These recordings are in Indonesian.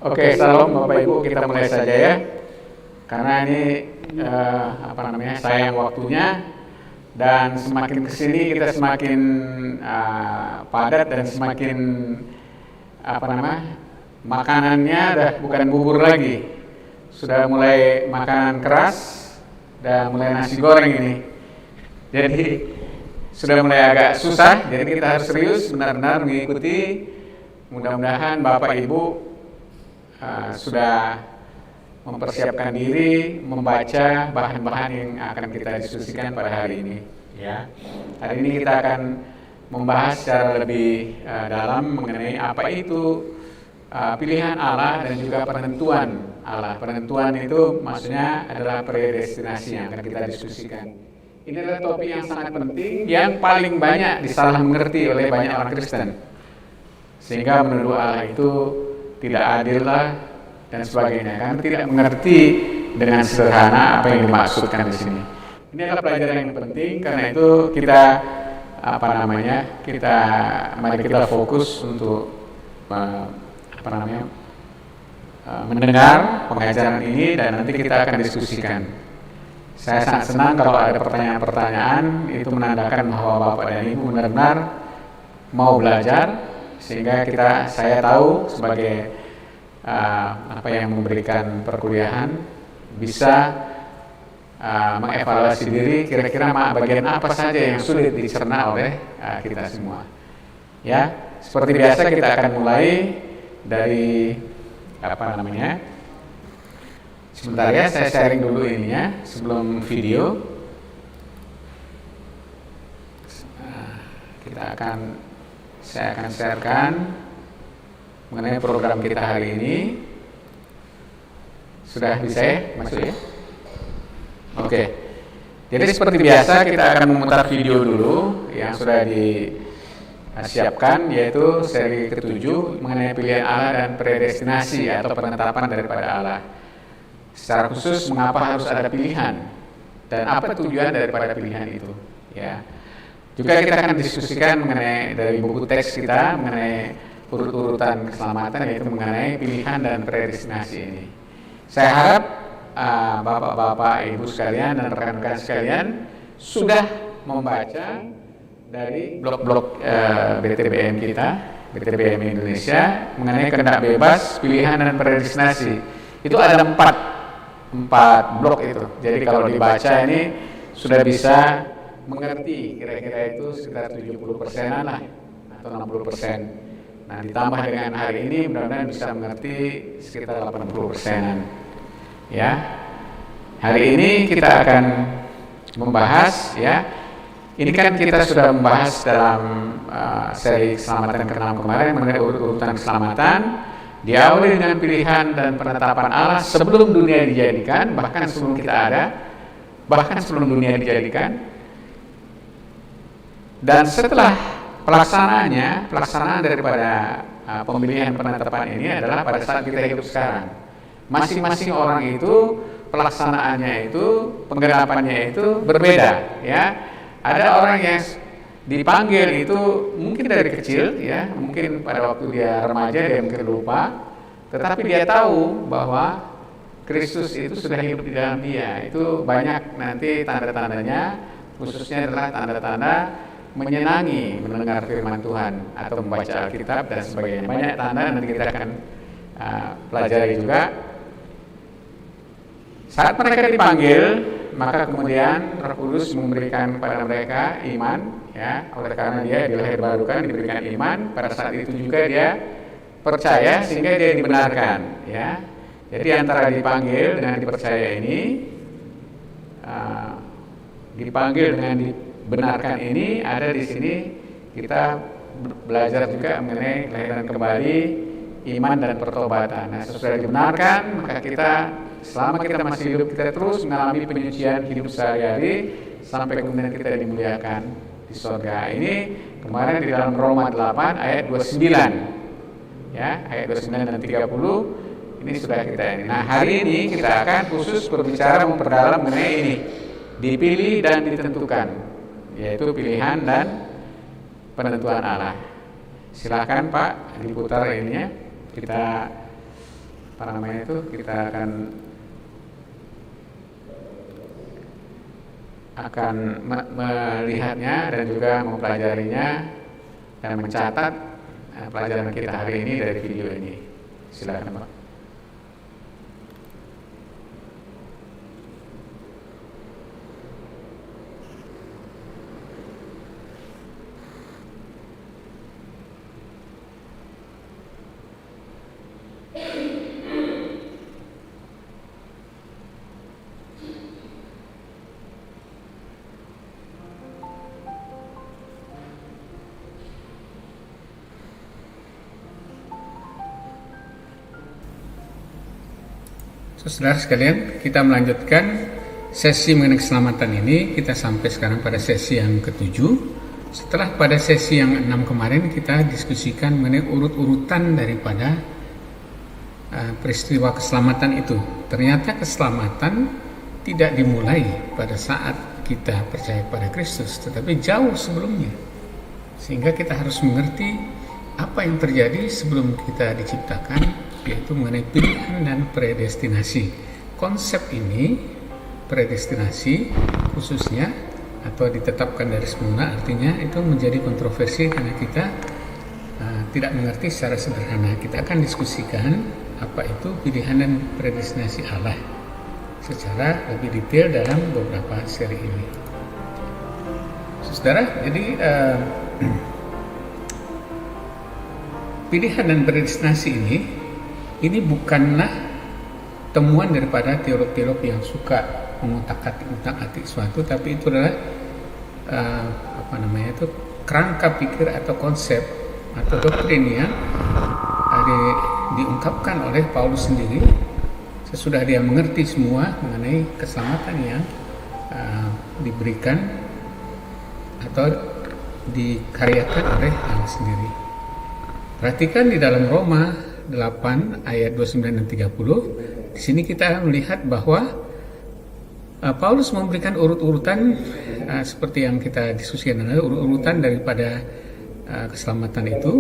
Oke, salam Bapak Ibu, kita mulai saja ya. Karena ini sayang waktunya, dan semakin kesini kita semakin padat dan semakin makanannya udah bukan bubur lagi, sudah mulai makanan keras dan mulai nasi goreng ini. Jadi sudah mulai agak susah, jadi kita harus serius benar-benar mengikuti. Mudah-mudahan Bapak Ibu sudah mempersiapkan diri membaca bahan-bahan yang akan kita diskusikan pada hari ini. Ya, hari ini kita akan membahas secara lebih dalam mengenai apa itu pilihan Allah dan juga penentuan Allah. Penentuan itu maksudnya adalah predestinasi yang akan kita diskusikan. Ini adalah topik yang sangat penting, yang paling banyak disalah mengerti oleh banyak orang Kristen, sehingga menuduh Allah itu tidak adil lah dan sebagainya, karena tidak mengerti dengan sederhana apa yang dimaksudkan di sini. Ini adalah pelajaran yang penting, karena itu kita mari kita fokus untuk mendengar pengajaran ini dan nanti kita akan diskusikan. Saya sangat senang kalau ada pertanyaan-pertanyaan, itu menandakan bahwa Bapak dan Ibu benar-benar mau belajar, sehingga saya tahu sebagai yang memberikan perkuliahan bisa mengevaluasi diri, kira-kira bagian apa saja yang sulit dicerna oleh kita semua. Ya, seperti biasa kita akan mulai dari sebentar ya, saya sharing dulu ininya sebelum video. Saya akan sharekan mengenai program kita hari ini. Sudah bisa ya, masuk ya? Oke. Jadi seperti biasa kita akan memutar video dulu yang sudah disiapkan, yaitu seri ke-7 mengenai pilihan Allah dan predestinasi atau penetapan daripada Allah. Secara khusus mengapa harus ada pilihan dan apa tujuan daripada pilihan itu, ya. Juga kita akan diskusikan mengenai dari buku teks kita mengenai urut-urutan keselamatan, yaitu mengenai pilihan dan predestinasi ini. Saya harap Bapak-bapak, Ibu sekalian dan rekan-rekan sekalian sudah membaca dari blog-blog BTBM kita, BTBM Indonesia, mengenai kehendak bebas, pilihan dan predestinasi. Itu ada empat blog itu. Jadi kalau dibaca ini sudah bisa mengerti, kira-kira itu sekitar 70%-an lah atau 60%. Nah, ditambah dengan hari ini mudah-mudahan bisa mengerti sekitar 80%-an. Ya. Hari ini kita akan membahas, ya. Ini kan kita sudah membahas dalam seri keselamatan ke-6 kemarin mengenai urut-urutan keselamatan, diawali dengan pilihan dan penetapan Allah sebelum dunia dijadikan, bahkan sebelum kita ada, bahkan sebelum dunia dijadikan. Dan setelah pelaksanaan daripada pemilihan penetapan ini adalah pada saat kita hidup sekarang. Masing-masing orang itu pelaksanaannya itu, penggerapannya itu berbeda, ya. Ada orang yang dipanggil itu mungkin dari kecil, ya, mungkin pada waktu dia remaja dia mungkin lupa, tetapi dia tahu bahwa Kristus itu sudah hidup di dalam dia. Itu banyak nanti tanda-tandanya, khususnya adalah tanda-tanda menyenangi mendengar firman Tuhan atau membaca Alkitab dan sebagainya. Banyak tanda nanti kita akan pelajari juga. Saat mereka dipanggil, maka kemudian Roh Kudus memberikan kepada mereka iman, ya, oleh karena dia dilahirbarukan, diberikan iman. Pada saat itu juga dia percaya sehingga dia dibenarkan, ya. Jadi antara dipanggil dengan dipercaya ini, dipanggil dengan dibenarkan ini, ada di sini kita belajar juga mengenai kelahiran kembali, iman dan pertobatan. Nah, sesudah dibenarkan, maka kita selama kita masih hidup, kita terus mengalami penyucian hidup sehari-hari sampai kemudian kita dimuliakan di surga. Ini kemarin di dalam Roma 8 ayat 29, ya, ayat 29 dan 30 ini sudah kita ini. Nah, hari ini kita akan khusus berbicara memperdalam mengenai ini, dipilih dan ditentukan, yaitu pilihan dan penentuan Allah. Silakan Pak diputar ininya, kita kita akan melihatnya dan juga mempelajarinya dan mencatat pelajaran kita hari ini dari video ini. Silakan Pak. Saudara sekalian, kita melanjutkan sesi mengenai keselamatan ini. Kita sampai sekarang pada sesi yang ketujuh. Setelah pada sesi yang 6 kemarin kita diskusikan mengenai urut-urutan daripada peristiwa keselamatan itu. Ternyata keselamatan tidak dimulai pada saat kita percaya pada Kristus, tetapi jauh sebelumnya. Sehingga kita harus mengerti apa yang terjadi sebelum kita diciptakan, yaitu mengenai pilihan dan predestinasi. Konsep ini, predestinasi khususnya, atau ditetapkan dari semula, artinya itu menjadi kontroversi karena kita tidak mengerti secara sederhana. Kita akan diskusikan apa itu pilihan dan predestinasi Allah secara lebih detail dalam beberapa seri ini. Saudara, jadi pilihan dan predestinasi ini bukanlah temuan daripada teolog-teolog yang suka mengutak-atik suatu, tapi itu adalah kerangka pikir atau konsep atau doktrin yang diungkapkan oleh Paulus sendiri sesudah dia mengerti semua mengenai keselamatan yang diberikan atau dikaryakan oleh Allah sendiri. Perhatikan di dalam Roma 8 ayat 29 dan 30. Di sini kita melihat bahwa Paulus memberikan urut-urutan seperti yang kita diskusikan, urut-urutan daripada keselamatan itu.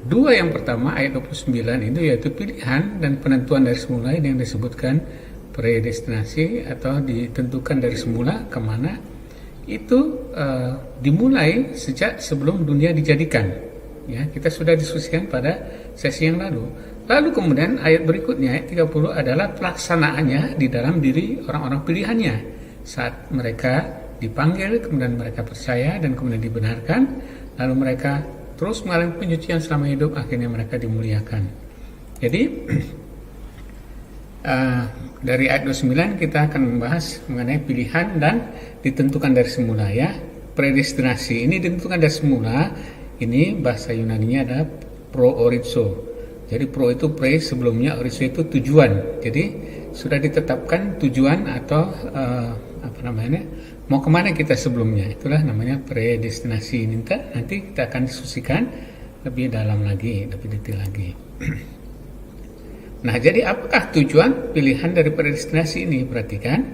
Dua yang pertama ayat 29 itu yaitu pilihan dan penentuan dari semula yang disebutkan predestinasi atau ditentukan dari semula kemana. Itu dimulai sejak sebelum dunia dijadikan. Ya, kita sudah diskusikan pada sesi yang lalu. Lalu kemudian ayat berikutnya ayat 30 adalah pelaksanaannya di dalam diri orang-orang pilihannya. Saat mereka dipanggil, kemudian mereka percaya dan kemudian dibenarkan, lalu mereka terus mengalami penyucian selama hidup, akhirnya mereka dimuliakan. Jadi dari ayat 29 kita akan membahas mengenai pilihan dan ditentukan dari semula, ya. Predestinasi ini ditentukan dari semula. Ini bahasa Yunaninya adalah pro-orizo. Jadi pro itu pre, sebelumnya orizo itu tujuan. Jadi sudah ditetapkan tujuan atau mau kemana kita sebelumnya. Itulah namanya predestinasi. Nanti kita akan diskusikan lebih dalam lagi, lebih detail lagi. Nah, jadi apakah tujuan pilihan dari predestinasi ini? Perhatikan,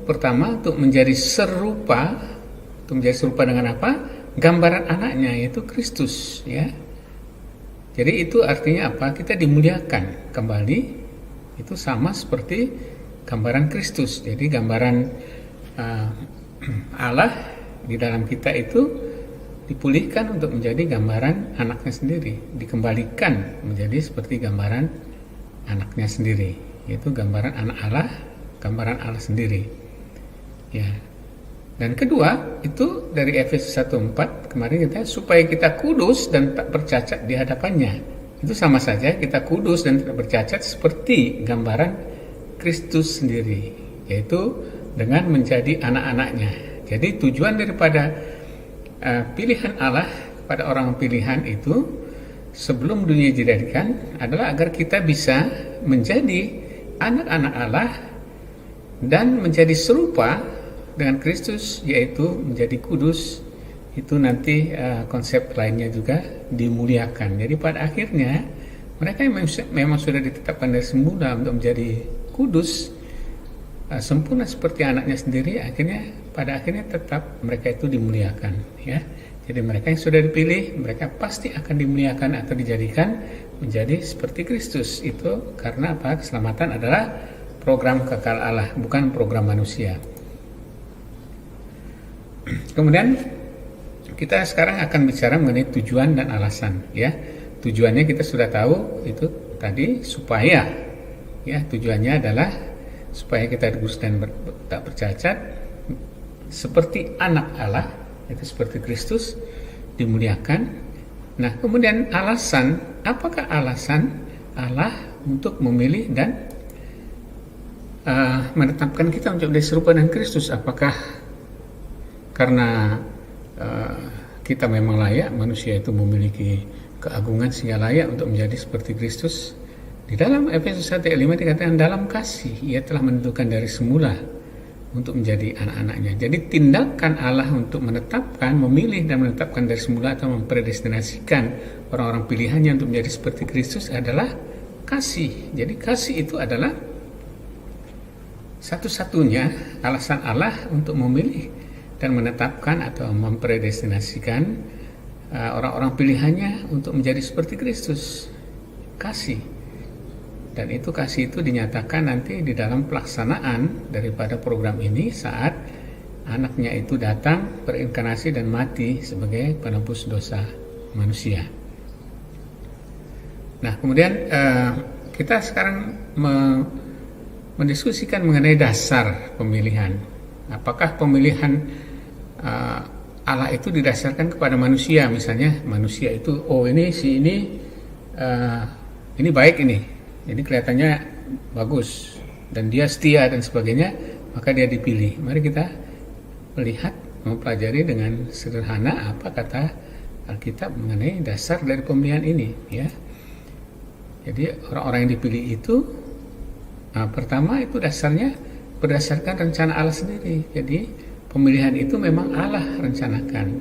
pertama untuk menjadi serupa. Untuk menjadi serupa dengan apa? Gambaran anaknya, yaitu Kristus, ya. Jadi itu artinya apa? Kita dimuliakan kembali. Itu sama seperti gambaran Kristus. Jadi gambaran Allah di dalam kita itu dipulihkan untuk menjadi gambaran anaknya sendiri, dikembalikan menjadi seperti gambaran anaknya sendiri, yaitu gambaran anak Allah, gambaran Allah sendiri, ya. Dan kedua itu dari Efesus 1:4 kemarin kita, supaya kita kudus dan tak bercacat di hadapannya. Itu sama saja, kita kudus dan tidak bercacat seperti gambaran Kristus sendiri, yaitu dengan menjadi anak-anaknya. Jadi tujuan daripada pilihan Allah kepada orang pilihan itu sebelum dunia dijadikan adalah agar kita bisa menjadi anak-anak Allah dan menjadi serupa dengan Kristus, yaitu menjadi kudus. Itu nanti konsep lainnya juga dimuliakan. Jadi pada akhirnya mereka yang memang sudah ditetapkan dari semula untuk menjadi kudus, sempurna seperti anaknya sendiri, pada akhirnya tetap mereka itu dimuliakan, ya. Jadi mereka yang sudah dipilih, mereka pasti akan dimuliakan atau dijadikan menjadi seperti Kristus. Itu karena apa? Keselamatan adalah program kekal Allah, bukan program manusia. Kemudian kita sekarang akan bicara mengenai tujuan dan alasan, ya. Tujuannya kita sudah tahu, itu tadi supaya, ya, tujuannya adalah supaya kita kudus dan tak bercacat seperti anak Allah, itu seperti Kristus dimuliakan. Nah, kemudian alasan, apakah alasan Allah untuk memilih dan menetapkan kita untuk menjadi serupa dengan Kristus? Apakah karena kita memang layak, manusia itu memiliki keagungan sehingga layak untuk menjadi seperti Kristus? Di dalam Efesus 1 ayat 5 dikatakan dalam kasih ia telah menentukan dari semula untuk menjadi anak-anaknya. Jadi tindakan Allah untuk menetapkan, memilih dan menetapkan dari semula atau mempredestinasikan orang-orang pilihannya untuk menjadi seperti Kristus adalah kasih. Jadi kasih itu adalah satu-satunya alasan Allah untuk memilih dan menetapkan atau mempredestinasikan orang-orang pilihannya untuk menjadi seperti Kristus. Kasih. Dan itu kasih itu dinyatakan nanti di dalam pelaksanaan daripada program ini saat anaknya itu datang berinkarnasi dan mati sebagai penebus dosa manusia. Nah, kemudian kita sekarang mendiskusikan mengenai dasar pemilihan. Apakah pemilihan Allah itu didasarkan kepada manusia? Misalnya manusia itu, oh ini si ini baik ini, jadi kelihatannya bagus dan dia setia dan sebagainya, maka dia dipilih. Mari kita melihat, mempelajari dengan sederhana apa kata Alkitab mengenai dasar dari pemilihan ini, ya. Jadi orang-orang yang dipilih itu pertama itu dasarnya berdasarkan rencana Allah sendiri. Jadi pemilihan itu memang Allah rencanakan.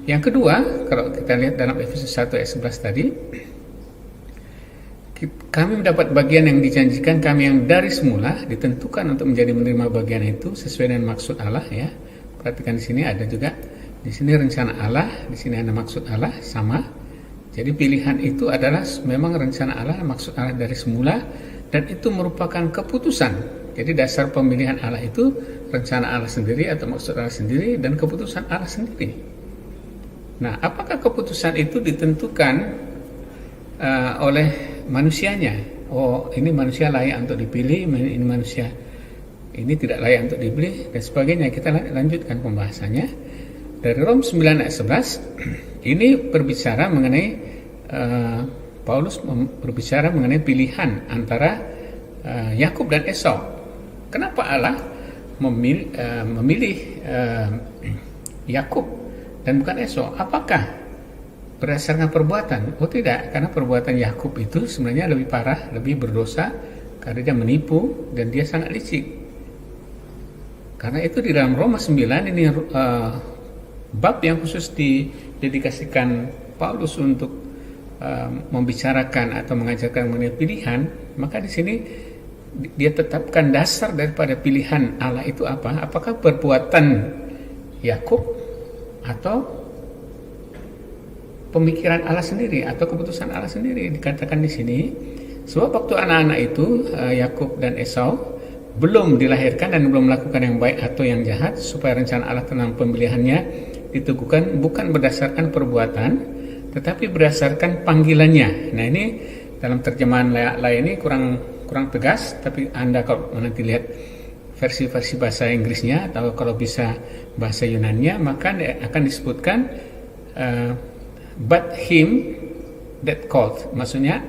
Yang kedua, kalau kita lihat dalam Efesus 1 ayat 11 tadi, kami mendapat bagian yang dijanjikan kami yang dari semula ditentukan untuk menjadi menerima bagian itu sesuai dengan maksud Allah, ya. Perhatikan di sini ada juga di sini rencana Allah, di sini ada maksud Allah sama. Jadi pilihan itu adalah memang rencana Allah, maksud Allah dari semula, dan itu merupakan keputusan. Jadi dasar pemilihan Allah itu rencana Allah sendiri atau maksud Allah sendiri dan keputusan Allah sendiri. Nah, apakah keputusan itu ditentukan oleh manusianya? Oh, ini manusia layak untuk dipilih, ini manusia ini tidak layak untuk dipilih dan sebagainya. Kita lanjutkan pembahasannya dari Rom 9 ayat 11. Ini berbicara mengenai Paulus berbicara mengenai pilihan antara Yakub dan Esau. Kenapa Allah memilih Yakub dan bukan Esau? Apakah berdasarkan perbuatan? Oh tidak, karena perbuatan Yakub itu sebenarnya lebih parah, lebih berdosa karena dia menipu dan dia sangat licik. Karena itu di dalam Roma 9 ini bab yang khusus didedikasikan Paulus untuk membicarakan atau mengajarkan mengenai pilihan. Maka di sini dia tetapkan dasar daripada pilihan Allah itu apa? Apakah perbuatan Yakub atau pemikiran Allah sendiri atau keputusan Allah sendiri? Dikatakan di sini, sebab waktu anak-anak itu Yakub dan Esau belum dilahirkan dan belum melakukan yang baik atau yang jahat, supaya rencana Allah tentang pemilihannya diteguhkan bukan berdasarkan perbuatan tetapi berdasarkan panggilannya. Nah, ini dalam terjemahan lain ini kurang tegas, tapi Anda kalau nanti lihat versi-versi bahasa Inggrisnya atau kalau bisa bahasa Yunaninya, maka akan disebutkan but him that called. Maksudnya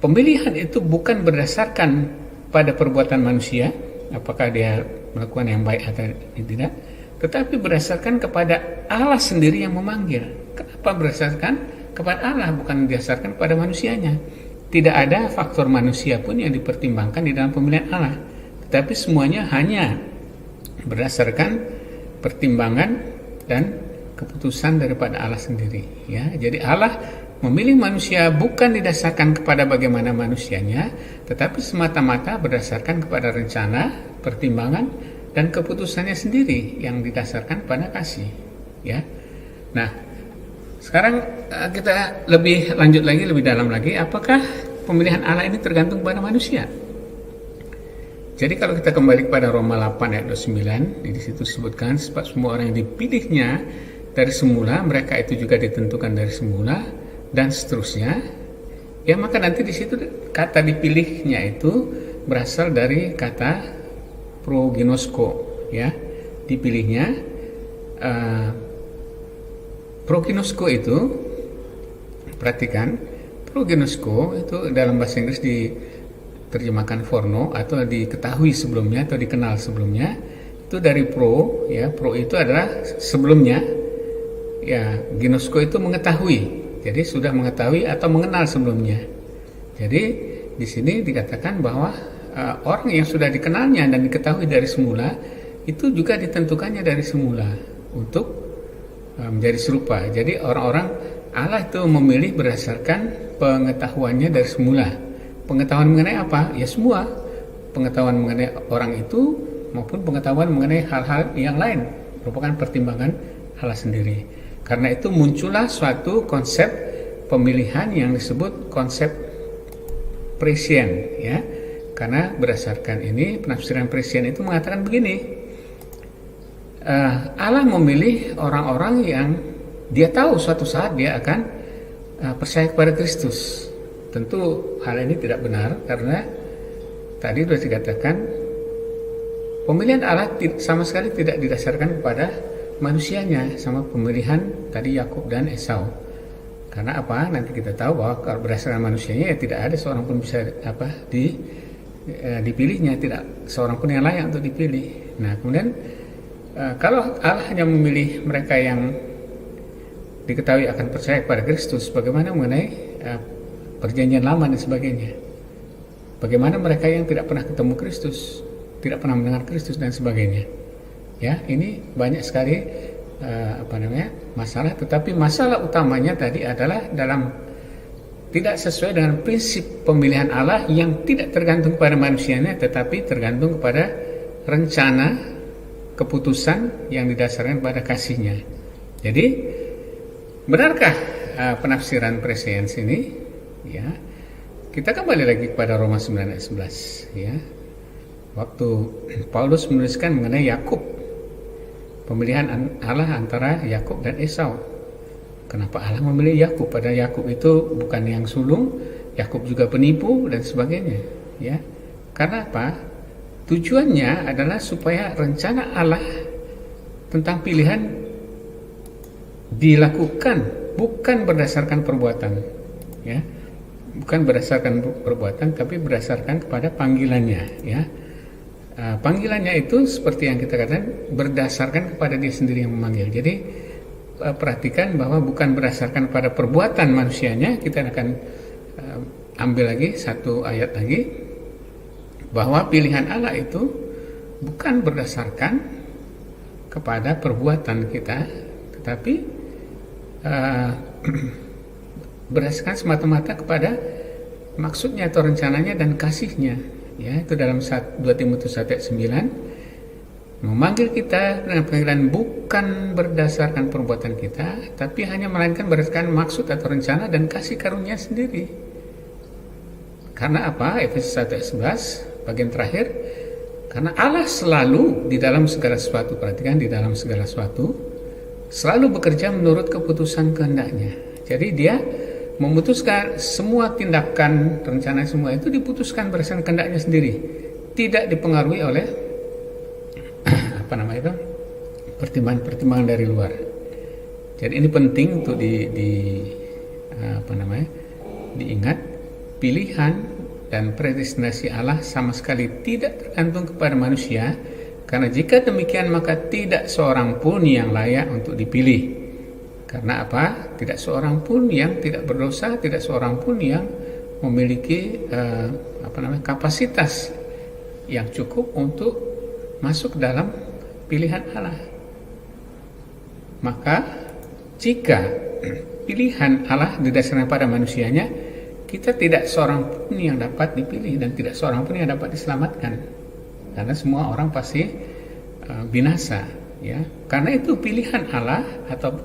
pemilihan itu bukan berdasarkan pada perbuatan manusia, apakah dia melakukan yang baik atau tidak, tetapi berdasarkan kepada Allah sendiri yang memanggil. Kenapa berdasarkan kepada Allah, bukan berdasarkan pada manusianya? Tidak ada faktor manusia pun yang dipertimbangkan di dalam pemilihan Allah, tetapi semuanya hanya berdasarkan pertimbangan dan keputusan daripada Allah sendiri, ya. Jadi Allah memilih manusia bukan didasarkan kepada bagaimana manusianya, tetapi semata-mata berdasarkan kepada rencana, pertimbangan dan keputusannya sendiri yang didasarkan pada kasih, ya. Nah, sekarang kita lebih lanjut lagi, lebih dalam lagi, apakah pemilihan Allah ini tergantung pada manusia? Jadi kalau kita kembali kepada Roma 8 ayat 29, di situ disebutkan sebab semua orang yang dipilihnya dari semula, mereka itu juga ditentukan dari semula, dan seterusnya. Ya, maka nanti di situ kata dipilihnya itu berasal dari kata proginosko, ya. Dipilihnya proginosko itu, perhatikan, proginosko itu dalam bahasa Inggris diterjemahkan forno atau diketahui sebelumnya atau dikenal sebelumnya, itu dari pro, ya. Pro itu adalah sebelumnya, ya. Ginosko itu mengetahui, jadi sudah mengetahui atau mengenal sebelumnya. Jadi di sini dikatakan bahwa orang yang sudah dikenalnya dan diketahui dari semula itu juga ditentukannya dari semula untuk menjadi serupa. Jadi orang-orang Allah itu memilih berdasarkan pengetahuannya dari semula. Pengetahuan mengenai apa? Ya semua. Pengetahuan mengenai orang itu maupun pengetahuan mengenai hal-hal yang lain merupakan pertimbangan Allah sendiri. Karena itu muncullah suatu konsep pemilihan yang disebut konsep prescient, ya. Karena berdasarkan ini penafsiran prescient itu mengatakan begini. Allah memilih orang-orang yang dia tahu suatu saat dia akan percaya kepada Kristus. Tentu hal ini tidak benar karena tadi sudah dikatakan pemilihan Allah sama sekali tidak didasarkan kepada manusianya, sama pemilihan tadi Yakub dan Esau. Karena apa? Nanti kita tahu bahwa kalau berdasarkan manusianya ya tidak ada seorang pun bisa dipilihnya, tidak seorang pun yang layak untuk dipilih. Nah, kemudian kalau Allah hanya memilih mereka yang diketahui akan percaya kepada Kristus, bagaimana mengenai perjanjian lama dan sebagainya? Bagaimana mereka yang tidak pernah ketemu Kristus, tidak pernah mendengar Kristus dan sebagainya? Ya, ini banyak sekali masalah. Tetapi masalah utamanya tadi adalah dalam tidak sesuai dengan prinsip pemilihan Allah yang tidak tergantung pada manusianya, tetapi tergantung kepada rencana keputusan yang didasarkan pada kasihnya. Jadi benarkah penafsiran prescience ini? Ya, kita kembali lagi kepada Roma 9 ayat 11. Ya, waktu Paulus menuliskan mengenai Yakub, pemilihan Allah antara Yakub dan Esau. Kenapa Allah memilih Yakub? Padahal Yakub itu bukan yang sulung, Yakub juga penipu dan sebagainya. Ya, karena apa? Tujuannya adalah supaya rencana Allah tentang pilihan dilakukan bukan berdasarkan perbuatan, ya, bukan berdasarkan perbuatan, tapi berdasarkan kepada panggilannya, ya. Panggilannya itu seperti yang kita katakan berdasarkan kepada Dia sendiri yang memanggil. Jadi perhatikan bahwa bukan berdasarkan pada perbuatan manusianya. Kita akan ambil lagi satu ayat lagi. Bahwa pilihan Allah itu bukan berdasarkan kepada perbuatan kita, tetapi berdasarkan semata-mata kepada maksudnya atau rencananya dan kasihnya. Ya, itu dalam 2 Timotius 1 ayat 9, memanggil kita dengan panggilan bukan berdasarkan perbuatan kita, tapi hanya melainkan berdasarkan maksud atau rencana dan kasih karunia sendiri. Karena apa? Efesus 1 ayat 11 bagian terakhir, karena Allah selalu di dalam segala sesuatu, perhatikan, di dalam segala sesuatu selalu bekerja menurut keputusan kehendaknya. Jadi Dia memutuskan semua tindakan, rencana semua itu diputuskan berdasarkan kehendaknya sendiri, tidak dipengaruhi oleh pertimbangan-pertimbangan dari luar. Jadi ini penting untuk diingat. Pilihan dan predestinasi Allah sama sekali tidak tergantung kepada manusia, karena jika demikian maka tidak seorang pun yang layak untuk dipilih. Karena apa? Tidak seorang pun yang tidak berdosa, tidak seorang pun yang memiliki kapasitas yang cukup untuk masuk dalam pilihan Allah. Maka jika pilihan Allah didasarkan pada manusianya, kita tidak seorang pun yang dapat dipilih dan tidak seorang pun yang dapat diselamatkan, karena semua orang pasti binasa. ya. Karena itu pilihan Allah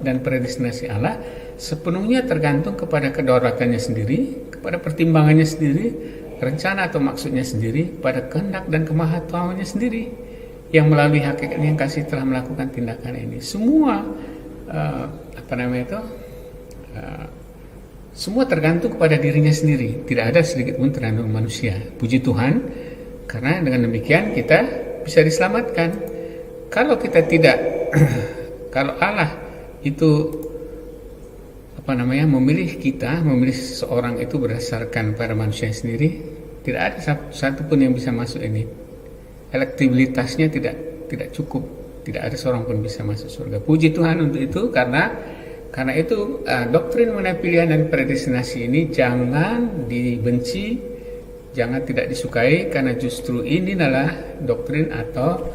dan predestinasi Allah sepenuhnya tergantung kepada kedaulatannya sendiri, kepada pertimbangannya sendiri, rencana atau maksudnya sendiri, pada kehendak dan kemahatauannya sendiri, yang melalui hakikatnya yang kasih telah melakukan tindakan ini. Semua semua tergantung kepada dirinya sendiri, tidak ada sedikit pun tergantung manusia. Puji Tuhan, karena dengan demikian kita bisa diselamatkan. Kalau kita tidak kalau Allah itu memilih kita, memilih seseorang itu berdasarkan pada manusia sendiri, tidak ada satu pun yang bisa masuk ini. Elektabilitasnya tidak cukup, tidak ada seorang pun bisa masuk surga. Puji Tuhan untuk itu, karena itu doktrin mengenai pilihan dan predestinasi ini jangan dibenci, jangan tidak disukai, karena justru ini adalah doktrin atau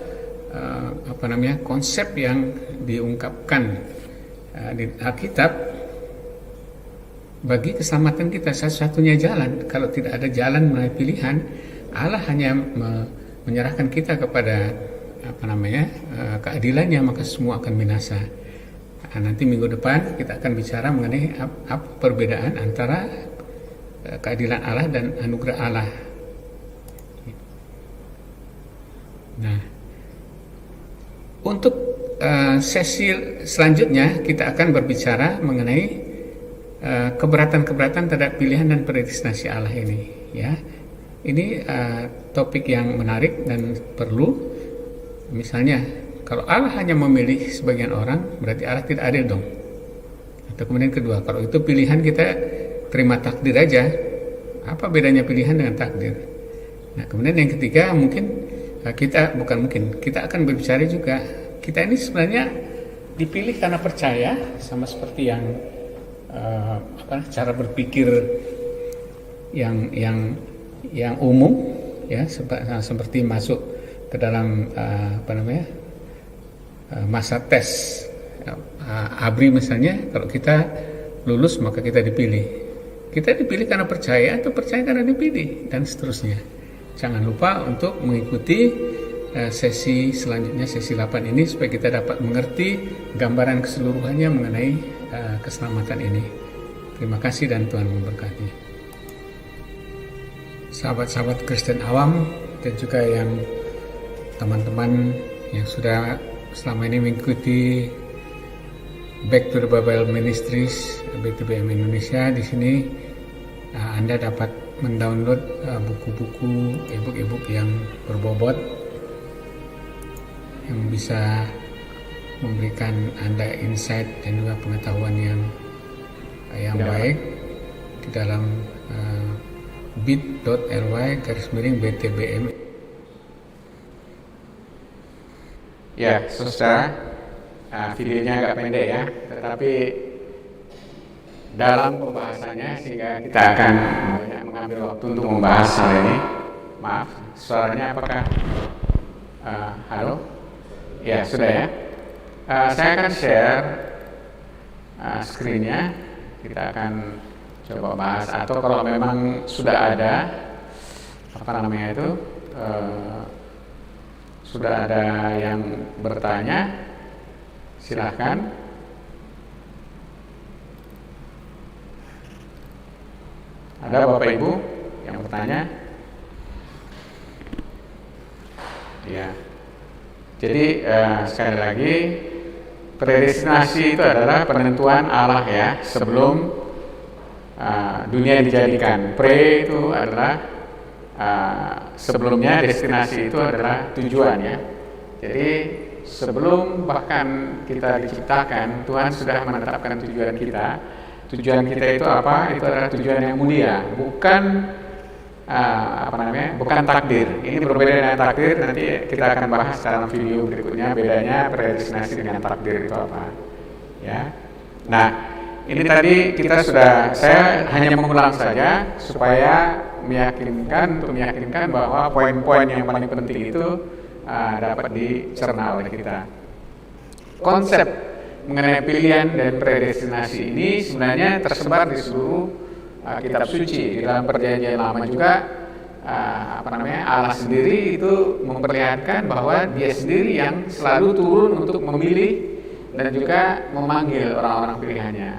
konsep yang diungkapkan di Alkitab bagi keselamatan kita. Satu-satunya jalan, kalau tidak ada jalan mengenai pilihan, Allah hanya menyerahkan kita kepada keadilannya, maka semua akan binasa. Nanti minggu depan kita akan bicara mengenai apa perbedaan antara keadilan Allah dan anugerah Allah. Nah, untuk sesi selanjutnya kita akan berbicara mengenai keberatan-keberatan terhadap pilihan dan predestinasi Allah ini, ya. Ini topik yang menarik dan perlu. Misalnya, kalau Allah hanya memilih sebagian orang, berarti Allah tidak adil dong. Atau kemudian kedua, kalau itu pilihan kita terima takdir aja, apa bedanya pilihan dengan takdir? Nah, kemudian yang ketiga, kita akan berbicara juga, kita ini sebenarnya dipilih karena percaya, sama seperti yang cara berpikir yang umum, ya, seperti masuk ke dalam masa tes ABRI misalnya. Kalau kita lulus maka kita dipilih karena percaya atau percaya karena dipilih, dan seterusnya. Jangan lupa untuk mengikuti sesi selanjutnya, sesi 8 ini, supaya kita dapat mengerti gambaran keseluruhannya mengenai keselamatan ini. Terima kasih dan Tuhan memberkati. Sahabat-sahabat Kristen awam dan juga yang teman-teman yang sudah selama ini mengikuti Back to the Bible Ministries BTBM Indonesia, di sini Anda dapat mendownload buku-buku, e-book yang berbobot yang bisa memberikan Anda insight dan juga pengetahuan yang baik di dalam bit.ly/BTBM. Ya, saudara, videonya agak pendek ya, tetapi dalam pembahasannya sehingga kita akan banyak mengambil waktu untuk membahas hal ini. Maaf, suaranya apakah halo? Ya, sudah ya. Saya akan share screen-nya. Kita akan coba bahas, atau kalau memang sudah ada sudah ada yang bertanya, silahkan. Ada Bapak Ibu yang bertanya? Ya. Jadi sekali lagi, predestinasi itu adalah penentuan Allah ya, sebelum dunia dijadikan. Pre itu adalah sebelumnya, destinasi itu adalah tujuan ya. Jadi sebelum bahkan kita diciptakan, Tuhan sudah menetapkan tujuan kita. Tujuan kita itu apa? Itu adalah tujuan yang mulia, bukan bukan takdir. Ini berbeda dengan takdir. Nanti kita akan bahas dalam video berikutnya bedanya predestinasi dengan takdir itu apa. Ya. Nah, ini tadi saya hanya mengulang saja supaya meyakinkan bahwa poin-poin yang paling penting itu dapat dicerna oleh kita. Konsep mengenai pilihan dan predestinasi ini sebenarnya tersebar di seluruh kitab suci. Di dalam Perjanjian Lama juga Allah sendiri itu memperlihatkan bahwa Dia sendiri yang selalu turun untuk memilih dan juga memanggil orang-orang pilihannya.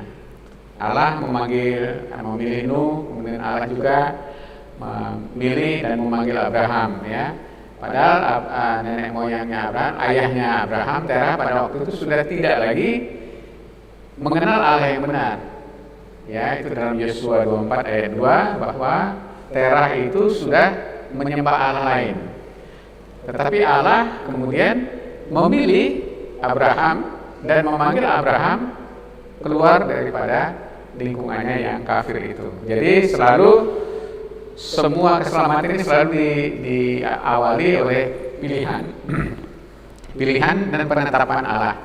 Allah memilih Nuh, kemudian Allah juga memilih dan memanggil Abraham, ya. Padahal nenek moyangnya Abraham, ayahnya Abraham, Terah, pada waktu itu sudah tidak lagi mengenal Allah yang benar. Ya, itu dalam Yosua 24 ayat 2 bahwa Terah itu sudah menyembah Allah lain. Tetapi Allah kemudian memilih Abraham dan memanggil Abraham keluar daripada lingkungannya yang kafir itu. Jadi selalu semua keselamatan ini selalu diawali oleh pilihan dan penetapan Allah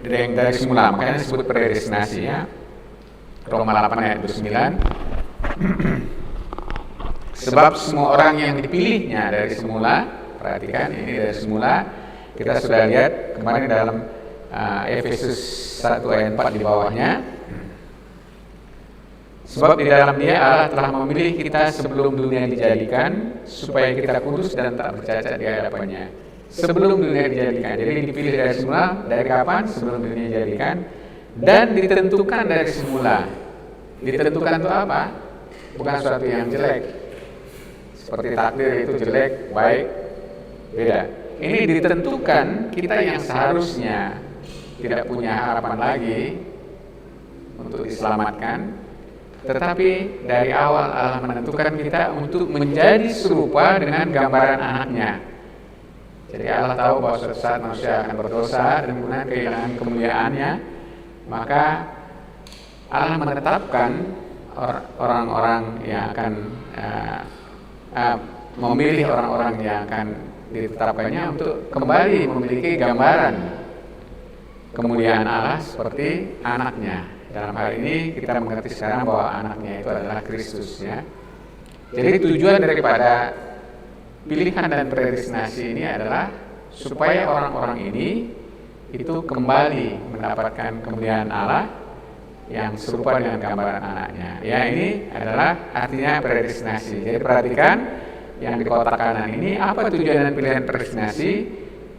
dari semula. Makanya disebut predestinasi, ya. Roma 8 ayat 29. Sebab semua orang yang dipilihnya dari semula, perhatikan ini dari semula, kita sudah lihat kemarin dalam Efesus 1 ayat 4 di bawahnya. Sebab di dalam Dia Allah telah memilih kita sebelum dunia dijadikan, supaya kita kudus dan tak bercacat di hadapannya. Sebelum dunia dijadikan, jadi dipilih dari semula. Dari kapan? Sebelum dunia dijadikan. Dan ditentukan dari semula. Ditentukan itu apa? Bukan sesuatu yang jelek, seperti takdir itu jelek, baik, beda. Ini ditentukan kita yang seharusnya tidak punya harapan lagi untuk diselamatkan, tetapi dari awal Allah menentukan kita untuk menjadi serupa dengan gambaran anaknya. Jadi Allah tahu bahwa suatu saat manusia akan berdosa dan kemudian kehilangan kemuliaannya, maka Allah menetapkan orang-orang yang akan memilih orang-orang yang akan ditetapkannya untuk kembali memiliki gambaran kemuliaan Allah seperti anaknya. Dalam hal ini kita mengerti sekarang bahwa anaknya itu adalah Kristus, ya. Jadi tujuan daripada pilihan dan predestinasi ini adalah supaya orang-orang ini itu kembali mendapatkan kemuliaan Allah yang serupa dengan gambaran anaknya. Ya, ini adalah artinya predestinasi. Jadi perhatikan yang di kotak kanan ini, apa tujuan dan pilihan predestinasi?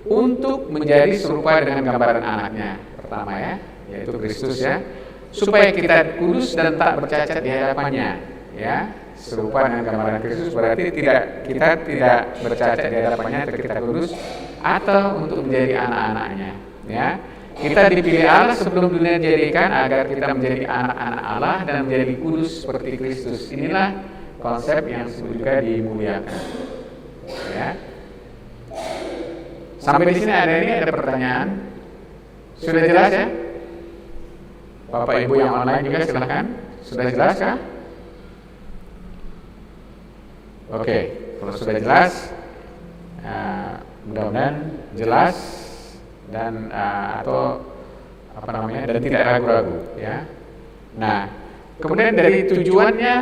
Untuk menjadi serupa dengan gambaran anaknya. Pertama, ya, yaitu Kristus, ya. Supaya kita kudus dan tak bercacat di hadapannya, ya. Serupa dengan gambaran Kristus berarti kita tidak bercacat di hadapannya, kita kudus, atau untuk menjadi anak-anaknya, ya. Kita dipilih Allah sebelum dunia dijadikan agar kita menjadi anak-anak Allah dan menjadi kudus seperti Kristus. Inilah konsep yang juga dimuliakan, ya. Sampai di sini ada pertanyaan? Sudah jelas, ya? Bapak Ibu yang online juga silahkan. Sudah jelas kah? Oke, kalau sudah jelas, mudah-mudahan jelas dan dan tidak ragu-ragu, ya. Nah, kemudian dari tujuannya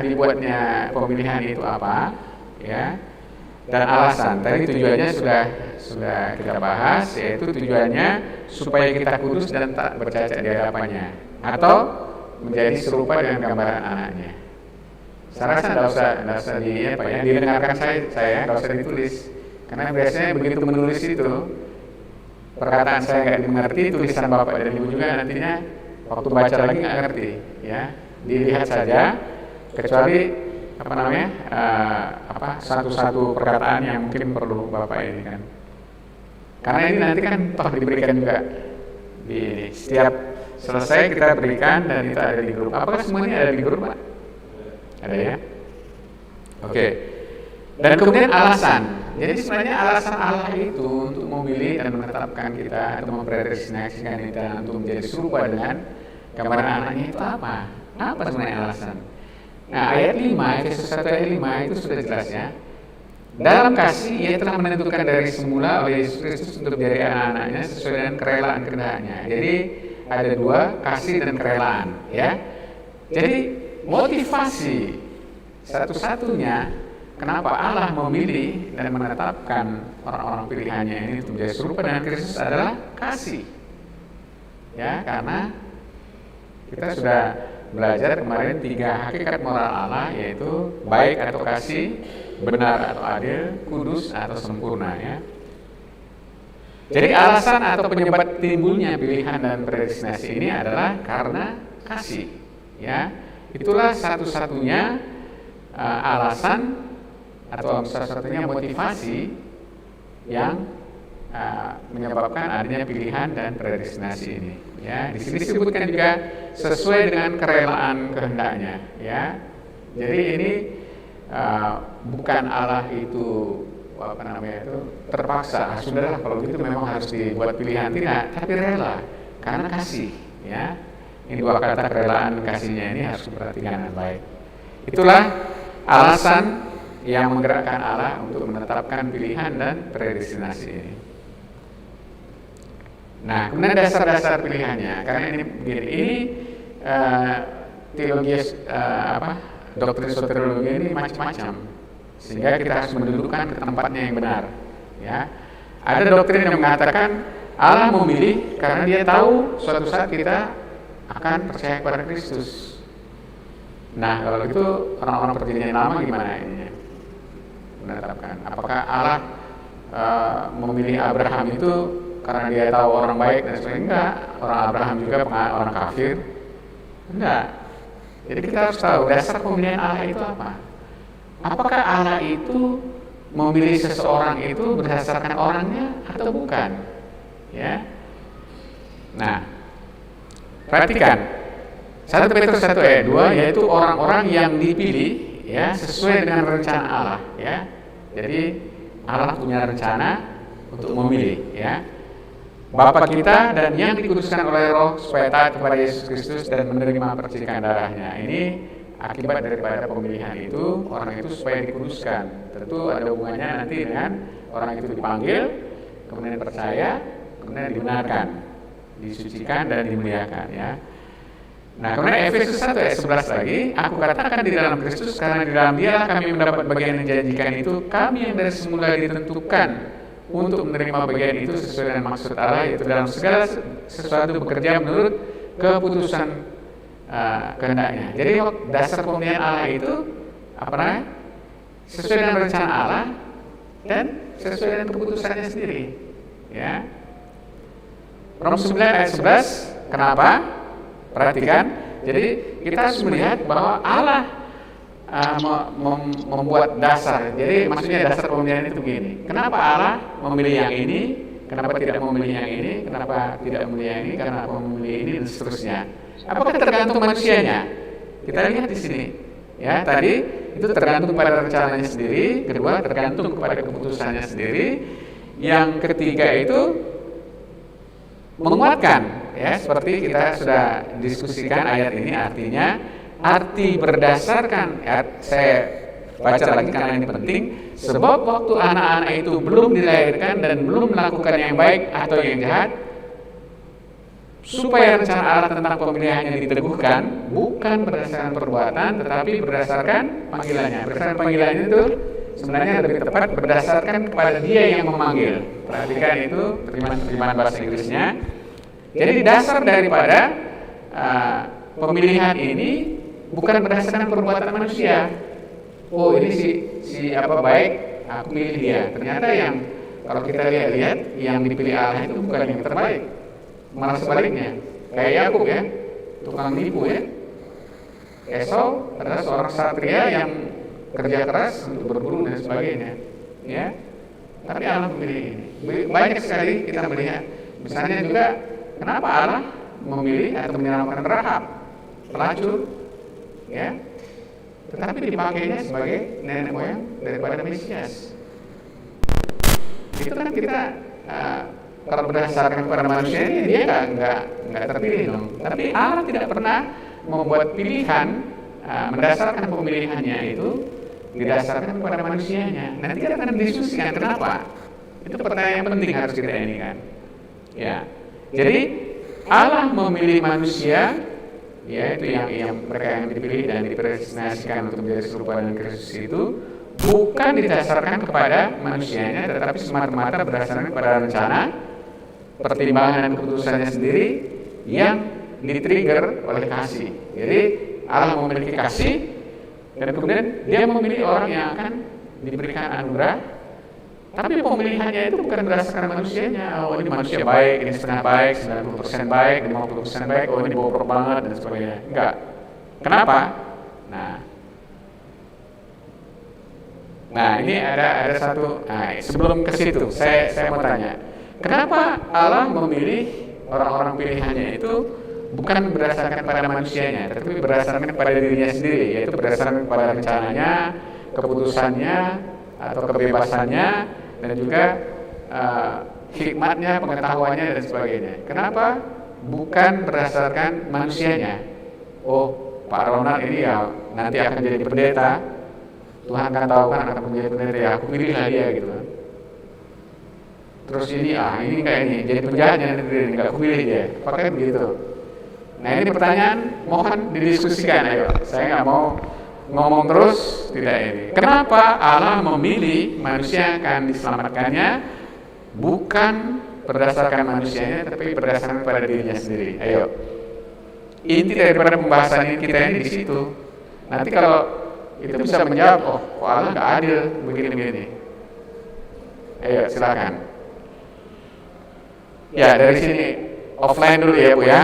dibuatnya pemilihan itu apa, ya, dan alasan. Tadi tujuannya sudah kita bahas, yaitu tujuannya supaya kita kudus dan tak bercacat di hadapannya, atau menjadi serupa dengan gambaran anaknya. Saya rasa tidak usah didengarkan saya tidak usah ditulis, karena biasanya begitu menulis itu perkataan saya nggak dimengerti, tulisan Bapak dan Ibu juga nantinya waktu baca lagi nggak ngerti, ya. Dilihat saja, kecuali satu-satu perkataan yang mungkin perlu Bapak ini kan. Karena ini nanti kan toh diberikan juga di setiap selesai kita berikan dan itu ada di grup. Apakah semuanya ada di grup, Pak? Ada, ya? Oke. Dan kemudian alasan. Jadi sebenarnya alasan Allah itu untuk memilih dan menetapkan kita atau mempredestinasikan kita untuk menjadi serupa dengan gambaran anaknya itu apa? Apa sebenarnya alasan? Nah, ayat 5, Efesus 1 ayat 5 itu sudah jelas, ya. Dalam kasih Ia telah menentukan dari semula oleh Yesus Kristus untuk menjadi anak-anaknya sesuai dengan kerelaan kehendaknya. Jadi ada dua, kasih dan kerelaan, ya. Jadi motivasi satu-satunya kenapa Allah memilih dan menetapkan orang-orang pilihannya ini untuk menjadi serupa dengan Kristus adalah kasih, ya, karena kita sudah belajar kemarin 3 hakikat moral Allah, yaitu baik atau kasih, benar atau adil, kudus atau sempurna, ya. Jadi alasan atau penyebab timbulnya pilihan dan predestinasi ini adalah karena kasih, ya. Itulah satu-satunya alasan atau satu-satunya motivasi yang menyebabkan adanya pilihan dan predestinasi ini, ya. Di sini disebutkan juga sesuai dengan kerelaan kehendaknya, ya. Jadi ini bukan Allah itu terpaksa, sudahlah kalau gitu memang harus dibuat pilihan, tidak, tapi rela karena kasih, ya. Ini 2 kata kerelaan kasihnya ini harus diperhatikan dengan baik. Itulah alasan yang menggerakkan Allah untuk menetapkan pilihan dan predestinasi ini. Nah, kemudian dasar-dasar pilihannya, karena ini begini, ini teologi doktrin soteriologi ini macam-macam, sehingga kita harus mendudukkan ke tempatnya yang benar, ya. Ada doktrin yang mengatakan Allah memilih karena Dia tahu suatu saat kita akan percaya kepada Kristus. Nah, kalau itu orang-orang perjanjian lama gimana ini menetapkan? Apakah Allah memilih Abraham itu karena Dia tahu orang baik dan sebagainya? Enggak. Orang Abraham juga orang kafir? Enggak. Jadi kita harus tahu dasar pemilihan Allah itu apa. Apakah Allah itu memilih seseorang itu berdasarkan orangnya atau bukan? Ya. Nah, perhatikan 1 Petrus 1 ayat 2, yaitu orang-orang yang dipilih, ya, sesuai dengan rencana Allah, ya. Jadi Allah punya rencana untuk memilih, ya, Bapa kita dan yang dikuduskan oleh Roh supaya taat kepada Yesus Kristus dan menerima percikan darahnya. Ini akibat daripada pemilihan itu, orang itu supaya dikuduskan. Tentu ada hubungannya nanti dengan orang itu dipanggil, kemudian percaya, kemudian dibenarkan, disucikan dan dimuliakan, ya. Nah, kemudian Efesus 1 ayat 11 lagi, aku katakan di dalam Kristus, karena di dalam Dialah kami mendapat bagian yang dijanjikan itu, kami yang dari semula ditentukan untuk menerima bagian itu sesuai dengan maksud Allah, yaitu dalam segala sesuatu bekerja menurut keputusan kehendaknya. Jadi dasar pemilihan Allah itu sesuai dengan rencana Allah dan sesuai dengan keputusannya sendiri, ya. Roma 9 ayat 11, kenapa? Perhatikan, jadi kita harus melihat bahwa Allah membuat dasar. Jadi maksudnya dasar pemilihan itu begini. Kenapa Allah memilih yang ini? Kenapa tidak memilih yang ini? Kenapa tidak memilih yang ini? Kenapa memilih ini dan seterusnya? Apakah tergantung manusianya? Kita lihat di sini. Ya, tadi itu tergantung pada rencananya sendiri. Kedua, tergantung kepada keputusannya sendiri. Yang ketiga itu menguatkan, ya, seperti kita sudah diskusikan ayat ini, artinya arti berdasarkan, saya baca lagi karena ini penting, sebab waktu anak-anak itu belum dilahirkan dan belum melakukan yang baik atau yang jahat, supaya rencana Allah tentang pemilihannya diteguhkan, bukan berdasarkan perbuatan tetapi berdasarkan panggilannya. Berdasarkan panggilannya itu sebenarnya lebih tepat berdasarkan kepada Dia yang memanggil. Perhatikan itu terjemahan bahasa Inggrisnya. Jadi dasar daripada pemilihan ini bukan berdasarkan perbuatan manusia. Oh, ini si baik, aku pilih dia. Ternyata yang kalau kita lihat yang dipilih Allah itu bukan yang terbaik, malah sebaliknya. Kayak Yakub, ya, tukang nipu, ya. Esau adalah seorang satria yang kerja keras untuk berburu dan sebagainya, ya. Tapi Allah memilih ini. Banyak sekali kita melihat. Misalnya juga kenapa Allah memilih atau menyelamatkan Rahab, pelacur, ya, tetapi dipakainya sebagai nenek moyang daripada Mesias. Itu kan kita kalau berdasarkan kepada manusia ini dia nggak terpilih dong. Tapi Allah tidak pernah membuat pilihan mendasarkan pemilihannya itu didasarkan kepada manusianya. Nanti kita akan diskusikan kenapa. Itu pertanyaan yang penting harus kita ini kan. Ya. Jadi Allah memilih manusia, yaitu yang mereka yang dipilih dan dipredestinasikan untuk menjadi serupa dengan Kristus itu bukan didasarkan kepada manusianya, tetapi semata-mata berdasarkan kepada rencana, pertimbangan dan keputusannya sendiri yang di-trigger oleh kasih. Jadi Allah memiliki kasih, dan kemudian dia memilih orang yang akan diberikan anugerah, tapi pemilihannya itu bukan berdasarkan manusianya. Oh, ini manusia baik, ini setengah baik, 90% baik, 50% baik, oh ini bobrok banget, dan sebagainya. Enggak. Kenapa? Nah ini ada satu. Nah, sebelum ke situ, saya mau tanya, kenapa Allah memilih orang-orang pilihannya itu bukan berdasarkan pada manusianya, tetapi berdasarkan pada dirinya sendiri, yaitu berdasarkan pada rencananya, keputusannya, atau kebebasannya, dan juga hikmatnya, pengetahuannya, dan sebagainya. Kenapa bukan berdasarkan manusianya? Oh, Pak Ronald ini ya nanti akan jadi pendeta, Tuhan kan tahu kan akan menjadi pendeta, ya aku pilihlah dia gitu. Terus ini kayak ini jadi penjahatnya nanti, nggak aku pilih dia, pakai begitu. Nah ini pertanyaan, mohon didiskusikan, ayo. Saya nggak mau ngomong terus, tidak ini. Kenapa Allah memilih manusia akan diselamatkannya bukan berdasarkan manusianya, tapi berdasarkan pada dirinya sendiri? Ayo. Inti daripada pembahasan kita ini di situ. Nanti kalau itu bisa menjawab, oh kok Allah nggak adil begini-begini. Ayo silakan. Ya dari sini offline dulu ya Bu ya.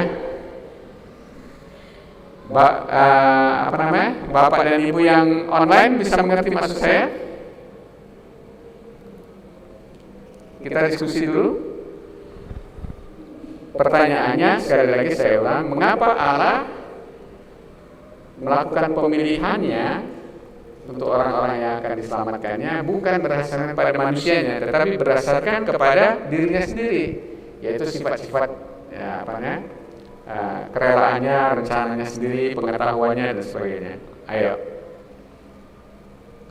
Bapak dan Ibu yang online bisa mengerti maksud saya? Kita diskusi dulu. Pertanyaannya sekali lagi saya ulang, mengapa Allah melakukan pemilihannya untuk orang-orang yang akan diselamatkannya bukan berdasarkan pada manusianya, tetapi berdasarkan kepada dirinya sendiri, yaitu sifat-sifat kerelaannya, rencananya sendiri, pengetahuannya, dan sebagainya. Ayo.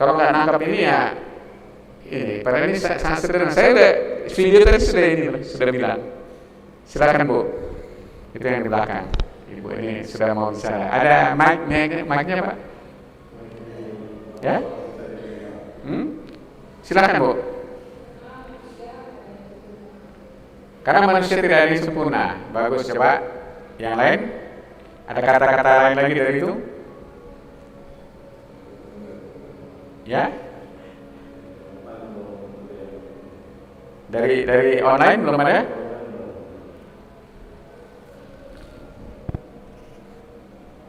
Kalau nggak nangkap ini ya, ini. Padahal ini sangat sederhana. Saya udah video tadi sudah bilang. Silakan Bu. Itu yang di belakang. Ibu ini sudah mau bicara. Ada mic-nya Pak? Ya? Silakan Bu. Karena manusia tidak ada yang sempurna. Bagus, coba. Yang lain? Ada kata-kata lain lagi dari itu? Ya? Dari online belum ada?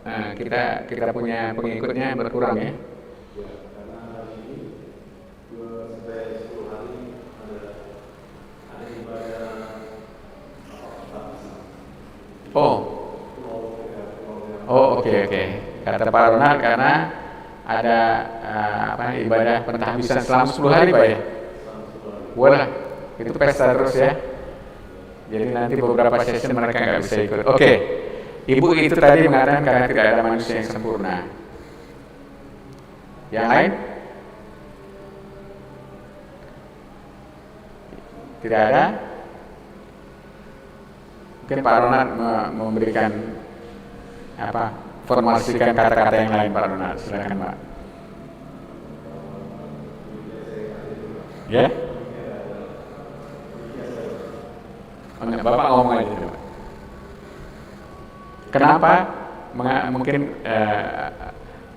Nah, kita punya pengikutnya berkurang ya. Oke. Kata Pak Ronald karena ada ibadah pentahbisan selama 10 hari Pak ya. Boleh, itu pesta terus ya. Jadi nanti beberapa sesi mereka nggak bisa ikut. Oke. Ibu itu tadi mengatakan karena tidak ada manusia yang sempurna. Yang lain? Tidak ada? Mungkin Pak Ronald memberikan formulasikan kata-kata yang lain Pak Ronald. Silakan Pak. Ya? Bapak ngomong aja Pak. Kenapa?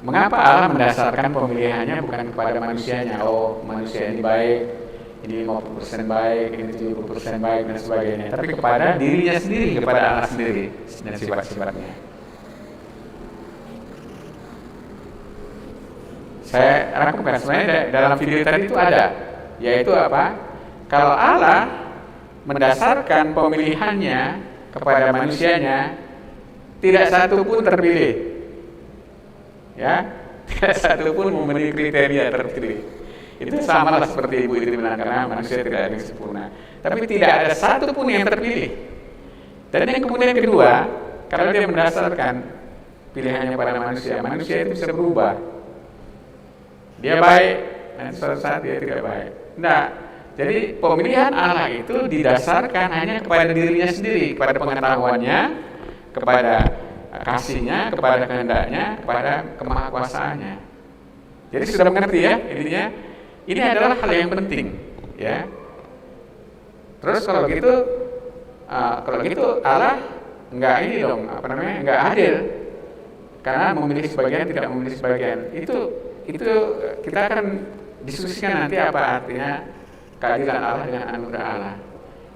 Mengapa Allah mendasarkan pemilihannya bukan kepada manusianya? Oh, manusia ini baik, ini 50% baik, ini 70% baik, dan sebagainya. Tapi kepada dirinya sendiri, kepada Allah sendiri, dan sifat-sifatnya. Saya rangkumkan, sebenarnya dalam video tadi itu ada, yaitu apa? Kalau Allah mendasarkan pemilihannya kepada manusianya, tidak satu pun terpilih, ya, tidak satu pun memenuhi kriteria terpilih. Itu sama lah seperti Ibu itu bilang, karena manusia tidak ada yang sempurna. Tapi tidak ada satu pun yang terpilih. Dan yang kemudian kedua, kalau dia mendasarkan pilihannya pada manusia, manusia itu bisa berubah. Dia baik, dan suatu saat dia tidak baik. Nah, jadi pemilihan Allah itu didasarkan hanya kepada dirinya sendiri, kepada pengetahuannya, kepada kasihnya, kepada kehendaknya, kepada kemahakuasaannya. Jadi sudah mengerti ya, intinya ini adalah hal yang penting, ya. Terus kalau gitu Allah nggak ini dong, nggak adil. Karena memilih sebagian tidak memilih sebagian. Itu kita akan diskusikan nanti apa artinya keadilan Allah dengan anugerah Allah.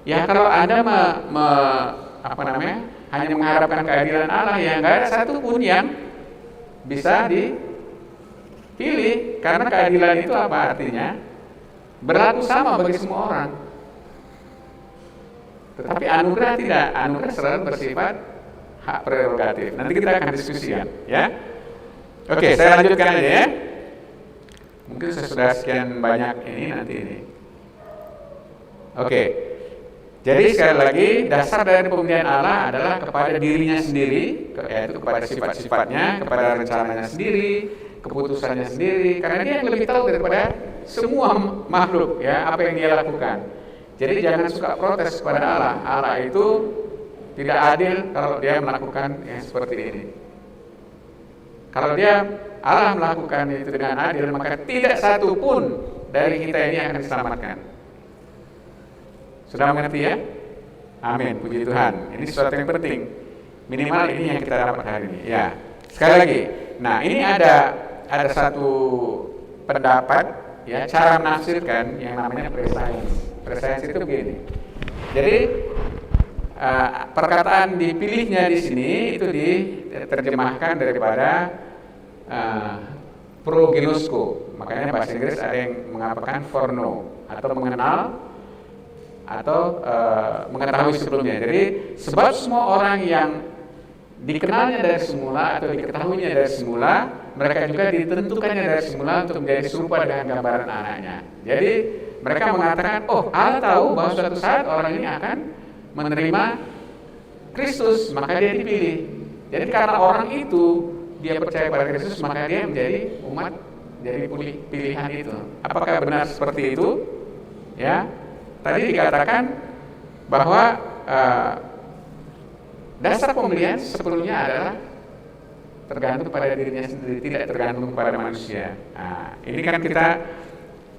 Ya kalau Anda hanya mengharapkan keadilan Allah, ya nggak ada satupun yang bisa dipilih. Karena keadilan itu apa artinya? Berlaku sama bagi semua orang. Tetapi anugerah tidak. Anugerah selalu bersifat hak prerogatif. Nanti kita akan diskusikan, ya. Oke, saya lanjutkan aja ya. Mungkin saya sudah sekian banyak nanti ini. Oke. Jadi sekali lagi, dasar dari pemilihan Allah adalah kepada dirinya sendiri, yaitu kepada sifat-sifatnya, kepada rencananya sendiri, keputusannya sendiri, karena dia yang lebih tahu daripada semua makhluk, ya, apa yang dia lakukan. Jadi jangan suka protes kepada Allah. Allah itu tidak adil kalau dia melakukan yang seperti ini. Kalau Allah melakukan itu dengan adil, maka tidak satu pun dari kita ini akan diselamatkan. Sudah mengerti ya? Amin, puji Tuhan. Ini sesuatu yang penting. Minimal ini yang kita dapat hari ini. Ya, sekali lagi. Nah, ini ada satu pendapat, ya, cara menafsirkan yang namanya prescience. Prescience itu begini. Jadi perkataan dipilihnya di sini itu diterjemahkan daripada proginosko. Makanya bahasa Inggris ada yang mengatakan foreknow atau mengenal atau mengetahui sebelumnya. Jadi sebab semua orang yang dikenalnya dari semula atau diketahuinya dari semula, mereka juga ditentukannya dari semula untuk menjadi serupa dengan gambaran anaknya. Jadi mereka mengatakan, oh, Allah tahu bahwa suatu saat orang ini akan menerima Kristus, maka dia dipilih. Jadi karena orang itu dia percaya pada Kristus, maka dia menjadi umat, jadi pilihan itu. Apakah benar seperti itu? Ya. Tadi dikatakan bahwa dasar pemilihan sebelumnya adalah tergantung pada dirinya sendiri, tidak tergantung pada manusia. Nah, ini kan kita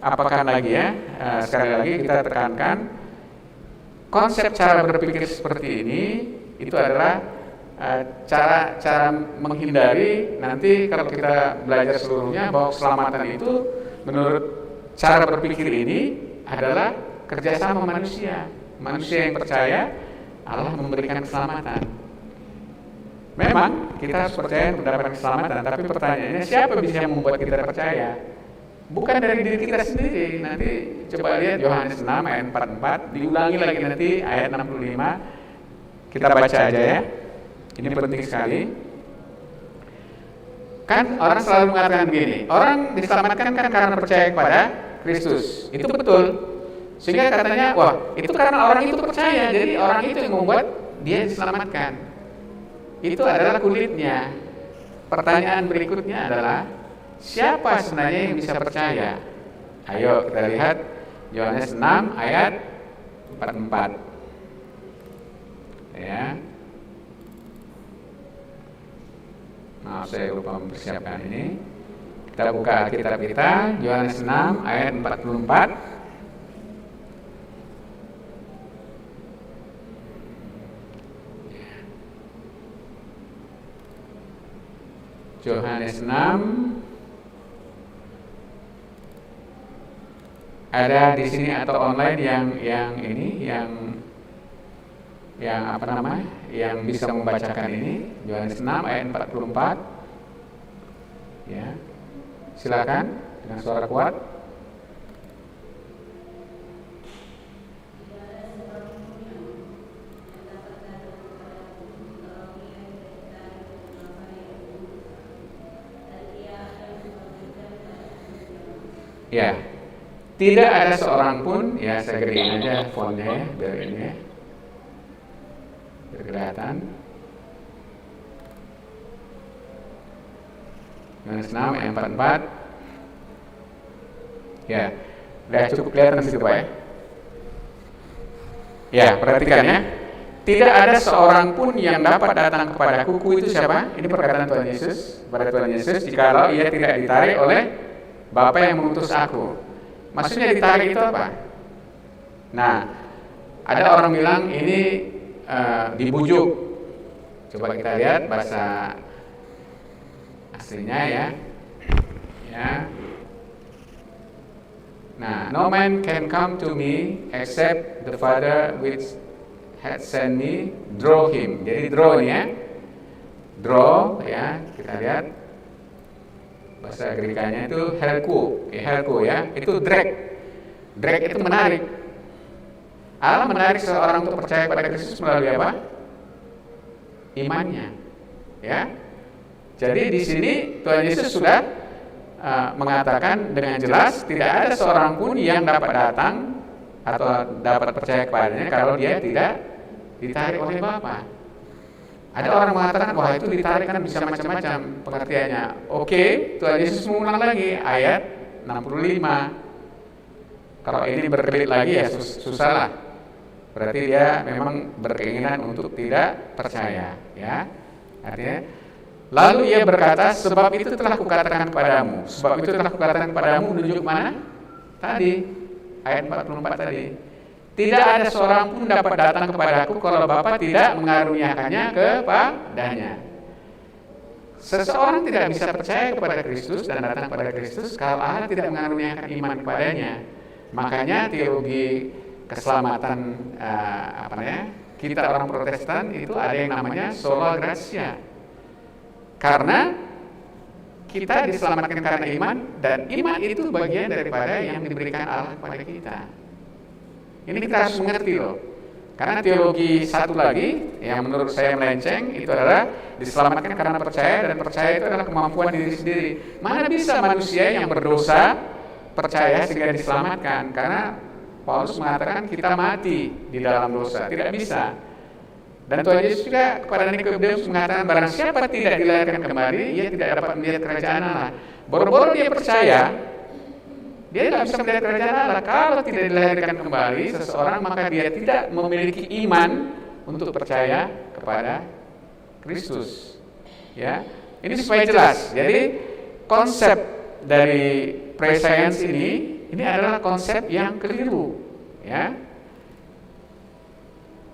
apakan lagi ya, sekali lagi kita tekankan konsep cara berpikir seperti ini itu adalah cara menghindari nanti kalau kita belajar seluruhnya bahwa keselamatan itu menurut cara berpikir ini adalah kerjasama manusia yang percaya Allah memberikan keselamatan. Memang kita harus percaya mendapatkan keselamatan, tapi pertanyaannya siapa bisa membuat kita percaya? Bukan dari diri kita sendiri. Nanti coba lihat Yohanes 6 ayat 44, diulangi lagi nanti ayat 65. Kita baca aja ya. Ini penting sekali. Kan orang selalu mengatakan begini, orang diselamatkan kan karena percaya kepada Kristus. Itu betul. Sehingga katanya, wah, itu karena orang itu percaya, jadi orang itu yang membuat dia diselamatkan. Itu adalah kulitnya. Pertanyaan berikutnya adalah, siapa sebenarnya yang bisa percaya? Ayo kita lihat Yohanes 6 ayat 44. Ya. Maaf, saya lupa mempersiapkan ini. Kita buka Alkitab kita, Yohanes 6 ayat 44. Yohanes 6 ada di sini atau online yang apa namanya, yang bisa membacakan ini Yohanes 6 ayat 44. Ya, silakan dengan suara kuat. Ya, tidak ada seorang pun, ya saya gedein aja fontnya ya, biar ini ya, biar kelihatan. Yohanes 6 ayat 44. Ya, udah cukup kelihatan di situ Pak ya. Ya, perhatikan ya. Tidak ada seorang pun yang dapat datang kepadaku. Ku itu siapa? Ini perkataan Tuhan Yesus pada Tuhan Yesus, jikalau ia tidak ditarik oleh Bapa yang mengutus aku. Maksudnya ditarik itu apa? Nah, ada orang bilang ini dibujuk. Coba kita lihat bahasa aslinya ya. Nah, no man can come to me except the Father which had sent me draw him. Jadi draw ini ya. Draw ya, kita lihat bahasa Grekanya itu helko ya. Itu drag. Drag itu menarik. Allah menarik seorang untuk percaya kepada Kristus melalui apa? Imannya. Ya. Jadi di sini Tuhan Yesus sudah mengatakan dengan jelas tidak ada seorang pun yang dapat datang atau dapat percaya kepadanya kalau dia tidak ditarik oleh Bapa. Ada orang mengatakan wah itu ditarik kan bisa macam-macam pengertiannya. Oke, Tuhan Yesus mengulang lagi ayat 65. Kalau ini berkelit lagi ya susah lah. Berarti dia memang berkeinginan untuk tidak percaya, ya. Artinya lalu ia berkata, sebab itu telah kukatakan kepadamu. Sebab itu telah kukatakan kepadamu menunjuk mana? Tadi, ayat 44 tadi. Tidak ada seorang pun dapat datang kepadaku kalau Bapa tidak mengaruniakannya kepadanya. Seseorang tidak bisa percaya kepada Kristus dan datang kepada Kristus kalau Allah tidak mengaruniakan iman kepadanya. Makanya teologi keselamatan kita orang Protestan itu ada yang namanya sola gratia. Karena kita diselamatkan karena iman, dan iman itu bagian daripada yang diberikan Allah kepada kita. Ini kita harus mengerti loh. Karena teologi satu lagi yang menurut saya melenceng itu adalah diselamatkan karena percaya, dan percaya itu adalah kemampuan diri sendiri. Mana bisa manusia yang berdosa percaya sehingga diselamatkan? Karena Paulus mengatakan kita mati di dalam dosa, tidak bisa. Dan Tuhan Yesus juga kepada Nikodemus mengatakan barang siapa tidak dilahirkan kembali, ia tidak dapat melihat kerajaan Allah. Boro-boro dia percaya, dia tidak bisa melihat kerajaan Allah. Kalau tidak dilahirkan kembali seseorang, maka dia tidak memiliki iman untuk percaya kepada Kristus. Ya, ini supaya jelas. Jadi konsep dari prescience ini adalah konsep yang keliru. Ya.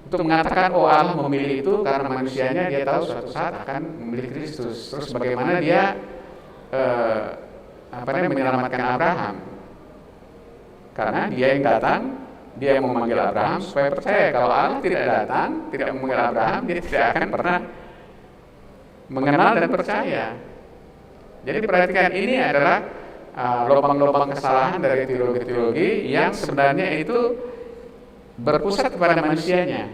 Untuk mengatakan Allah memilih itu karena manusianya dia tahu suatu saat akan memilih Kristus. Terus bagaimana dia menyelamatkan Abraham? Karena dia yang datang, dia yang memanggil Abraham supaya percaya. Kalau Allah tidak datang, tidak memanggil Abraham, dia tidak akan pernah mengenal dan percaya. Jadi perhatikan, ini adalah lubang-lubang kesalahan dari teologi-teologi yang sebenarnya itu berpusat kepada manusianya.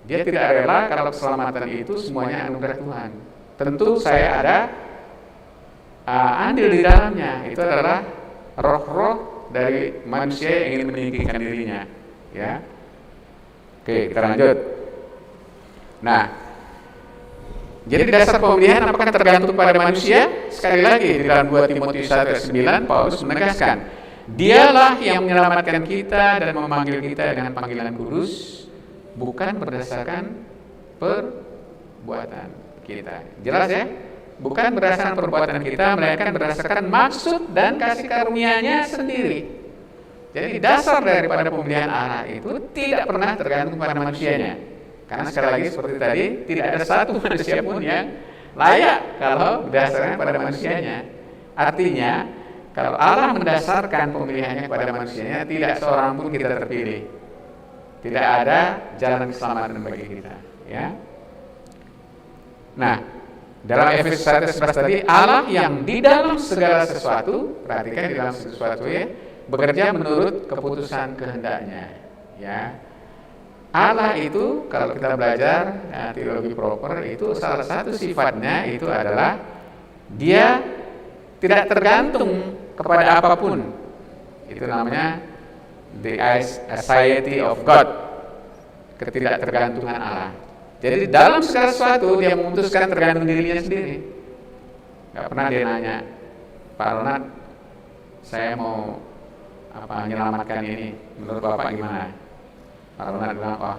Dia tidak rela kalau keselamatan itu semuanya anugerah Tuhan. Tentu saya ada andil di dalamnya. Itu adalah roh-roh dari manusia yang ingin meninggikan dirinya. Ya. Oke, kita lanjut. Nah, jadi dasar pemilihan apakah tergantung pada manusia? Sekali lagi di dalam 2 Timotius 1:9 Paulus menegaskan, Dialah yang menyelamatkan kita dan memanggil kita dengan panggilan kudus, bukan berdasarkan perbuatan kita. Jelas ya? Bukan berdasarkan perbuatan kita, melainkan berdasarkan maksud dan kasih karunia-Nya sendiri. Jadi dasar daripada pemilihan Allah itu tidak pernah tergantung pada manusianya. Karena sekali lagi seperti tadi, tidak ada satu manusia pun yang layak kalau berdasarkan pada manusianya. Artinya, kalau Allah mendasarkan pemilihannya kepada manusianya, tidak seorang pun kita terpilih. Tidak ada jalan keselamatan bagi kita. Ya. Nah, dalam Efesus 1:11 tadi, Allah yang di dalam segala sesuatu, perhatikan di dalam sesuatu ya, bekerja menurut keputusan kehendak-Nya. Ya. Allah itu, kalau kita belajar teologi proper, itu salah satu sifatnya itu adalah Dia tidak tergantung kepada apapun. Itu namanya the aseity of God, ketidaktergantungan Allah. Jadi dalam segala sesuatu dia memutuskan tergantung dirinya sendiri. Gak pernah dia nanya, Pak Ronald, saya mau menyelamatkan ini, menurut Bapak gimana? Pak Ronald bilang, wah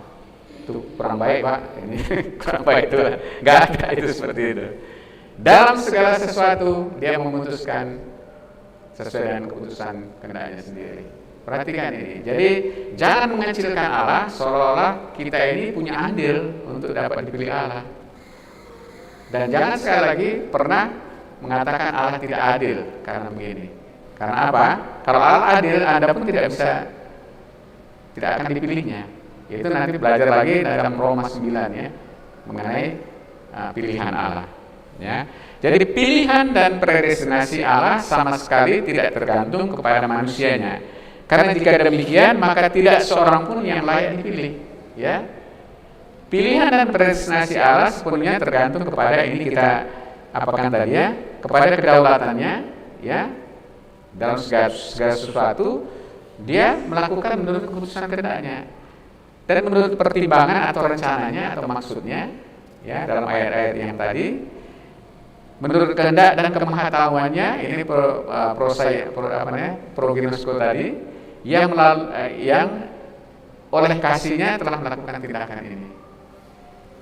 itu kurang baik Pak, ini kurang baik itu. Gak ada itu seperti itu. Dalam segala sesuatu dia memutuskan sesuai dengan keputusan kehendak-Nya sendiri. Perhatikan ini. Jadi jangan mengecilkan Allah seolah-olah kita ini punya andil untuk dapat dipilih Allah. Dan jangan sekali lagi pernah mengatakan Allah tidak adil karena begini. Karena apa? Kalau Allah adil, Anda pun tidak akan dipilihnya. Itu nanti belajar lagi dalam Roma 9 ya, mengenai pilihan Allah. Ya. Jadi pilihan dan predestinasi Allah sama sekali tidak tergantung kepada manusianya. Karena jika demikian, maka tidak seorang pun yang layak dipilih. Ya. Pilihan dan predestinasi Allah sepenuhnya tergantung kepada ini kita apakan tadi ya, kepada kedaulatannya ya, dalam segala sesuatu dia melakukan menurut keputusan kehendaknya dan menurut pertimbangan atau rencananya atau maksudnya ya, dalam ayat-ayat yang tadi menurut kehendak dan kemahatauannya. Ini proginosko tadi yang oleh kasihnya telah melakukan tindakan ini.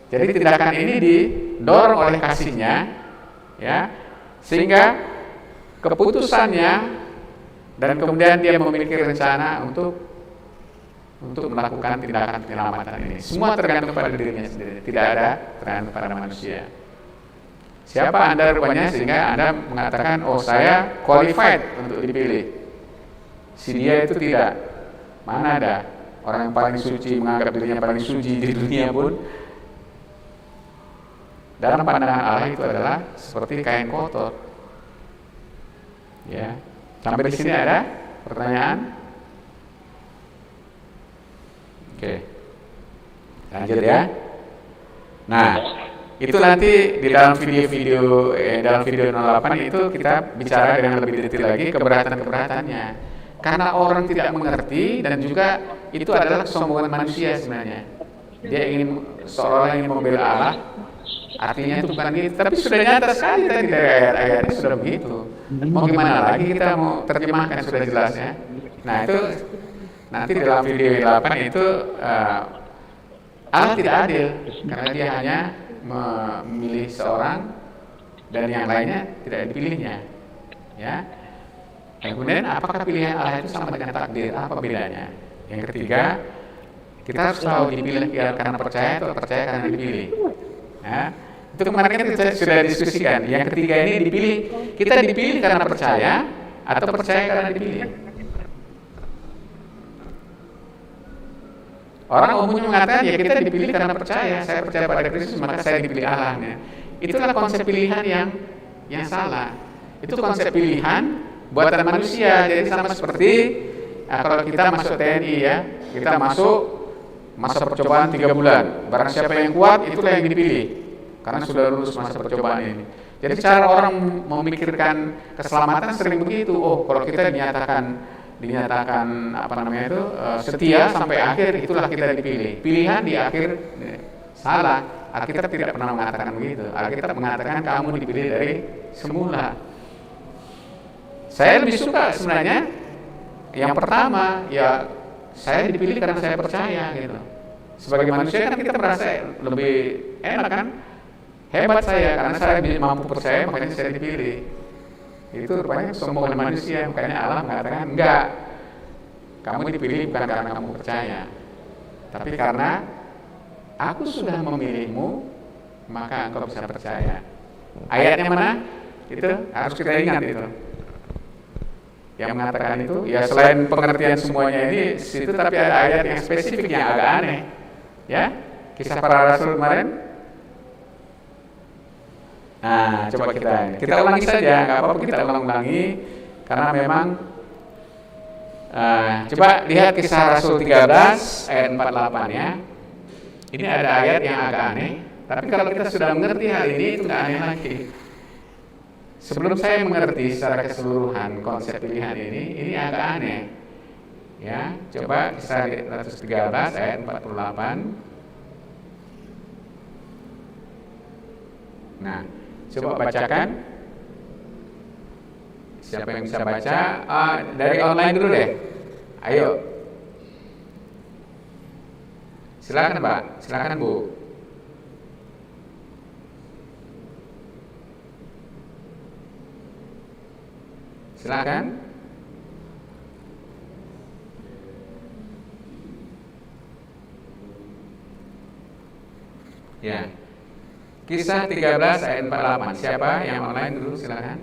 Jadi tindakan ini didorong oleh kasihnya, ya, sehingga keputusannya dan kemudian dia memiliki rencana untuk melakukan tindakan penyelamatan ini. Semua tergantung pada dirinya sendiri, tidak ada tergantung pada manusia. Siapa Anda rupanya sehingga Anda mengatakan, oh saya qualified untuk dipilih. Si dia itu tidak. Mana ada orang yang paling suci menganggap dirinya paling suci di dunia pun. Dalam pandangan Allah itu adalah seperti kain kotor. Ya. Sampai di sini ada pertanyaan? Oke. Lanjut ya. Nah, itu nanti di dalam video 08 itu kita bicara dengan lebih detail lagi keberatan-keberatannya. Karena orang tidak mengerti dan juga itu adalah kesombongan manusia sebenarnya. Dia seolah-olah ingin membela Allah. Artinya itu bukan gitu, tapi sudah nyata sekali tadi dari ayat-ayatnya sudah begitu. Mau gimana lagi kita mau terjemahkan sudah jelas ya. Nah itu nanti dalam video 8 itu Allah tidak adil karena dia hanya memilih seorang dan yang lainnya tidak dipilihnya. Ya. Kemudian apakah pilihan Allah itu sama dengan takdir? Apa bedanya? Yang ketiga, kita harus tahu dipilih karena percaya atau percaya karena dipilih. Ya, itu kemarin kita sudah diskusikan. Yang ketiga ini kita dipilih karena percaya atau percaya karena dipilih. Orang umumnya mengatakan ya kita dipilih karena percaya. Saya percaya pada Kristus maka saya dipilih Allah. Itulah konsep pilihan yang salah. Itu konsep pilihan buatan manusia. Jadi sama seperti kalau kita masuk TNI ya, kita masuk masa percobaan 3 bulan. Barang siapa yang kuat, itulah yang dipilih. Karena sudah lulus masa percobaan ini. Jadi cara orang memikirkan keselamatan sering begitu. Oh, kalau kita dinyatakan setia sampai akhir, itulah kita dipilih. Pilihan di akhir salah. Alkitab tidak pernah mengatakan begitu. Alkitab mengatakan kamu dipilih dari semula. Saya lebih suka sebenarnya yang pertama, ya saya dipilih karena saya percaya gitu. Sebagai manusia kan kita merasa lebih enak kan, hebat saya karena saya mampu percaya makanya saya dipilih. Itu rupanya kesombongan manusia, makanya Allah mengatakan enggak, kamu dipilih bukan karena kamu percaya, tapi karena aku sudah memilihmu maka engkau bisa percaya. Ayatnya mana? Itu harus kita ingat itu. Yang mengatakan itu, ya selain pengertian semuanya ini situ, tapi ada ayat yang spesifik yang agak aneh, ya, Kisah Para Rasul kemarin. Nah, coba kita ulangi saja, nggak apa-apa kita ulangi, karena memang coba lihat Kisah Rasul 13 ayat 48 ya. Ini ada ayat yang agak aneh, tapi kalau kita sudah mengerti hal ini itu nggak aneh lagi. Sebelum saya mengerti secara keseluruhan konsep pilihan ini agak aneh. Ya, coba Kisah 113 ayat 48. Nah, coba bacakan. Siapa yang bisa baca? Dari online dulu deh. Ayo. Silakan, Mbak. Silakan, Bu. Silakan. Ya. Kisah 13 ayat 48. Siapa yang online dulu, silakan.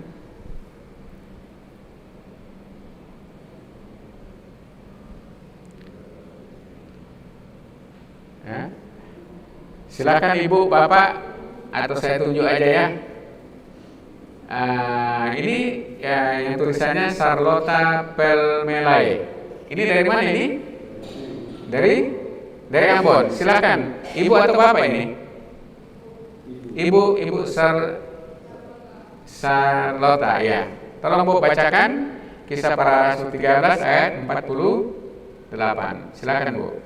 Ya. Silakan Ibu, Bapak, atau saya tunjuk aja ya. Ini ya, yang tulisannya Charlotta Pelmelai. Ini dari mana ini? Dari Ambon. Silakan, Ibu atau Bapak ini? Ibu Charlotta ya. Tolong Bu bacakan Kisah Para Rasul 13 ayat 48. Silakan Bu.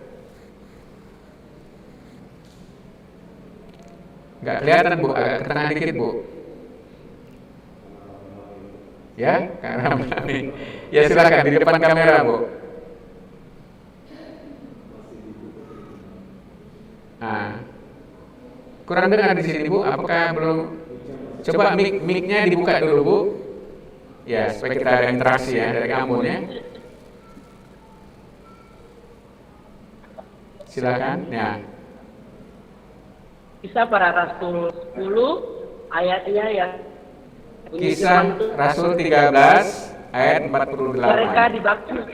Nggak kelihatan Bu, agak ke tengah dikit Bu. Ya, karena ya silakan di depan kamera Bu. Nah, kurang dengar di sini Bu. Apakah belum? Coba mic-nya dibuka dulu Bu. Ya, supaya kita ada interaksi ya dari Ambon ya. Silakan. Ya. Kisah Para Rasul 10 ayatnya ya. Kisah Rasul 13 ayat 48. Mereka dibaptis.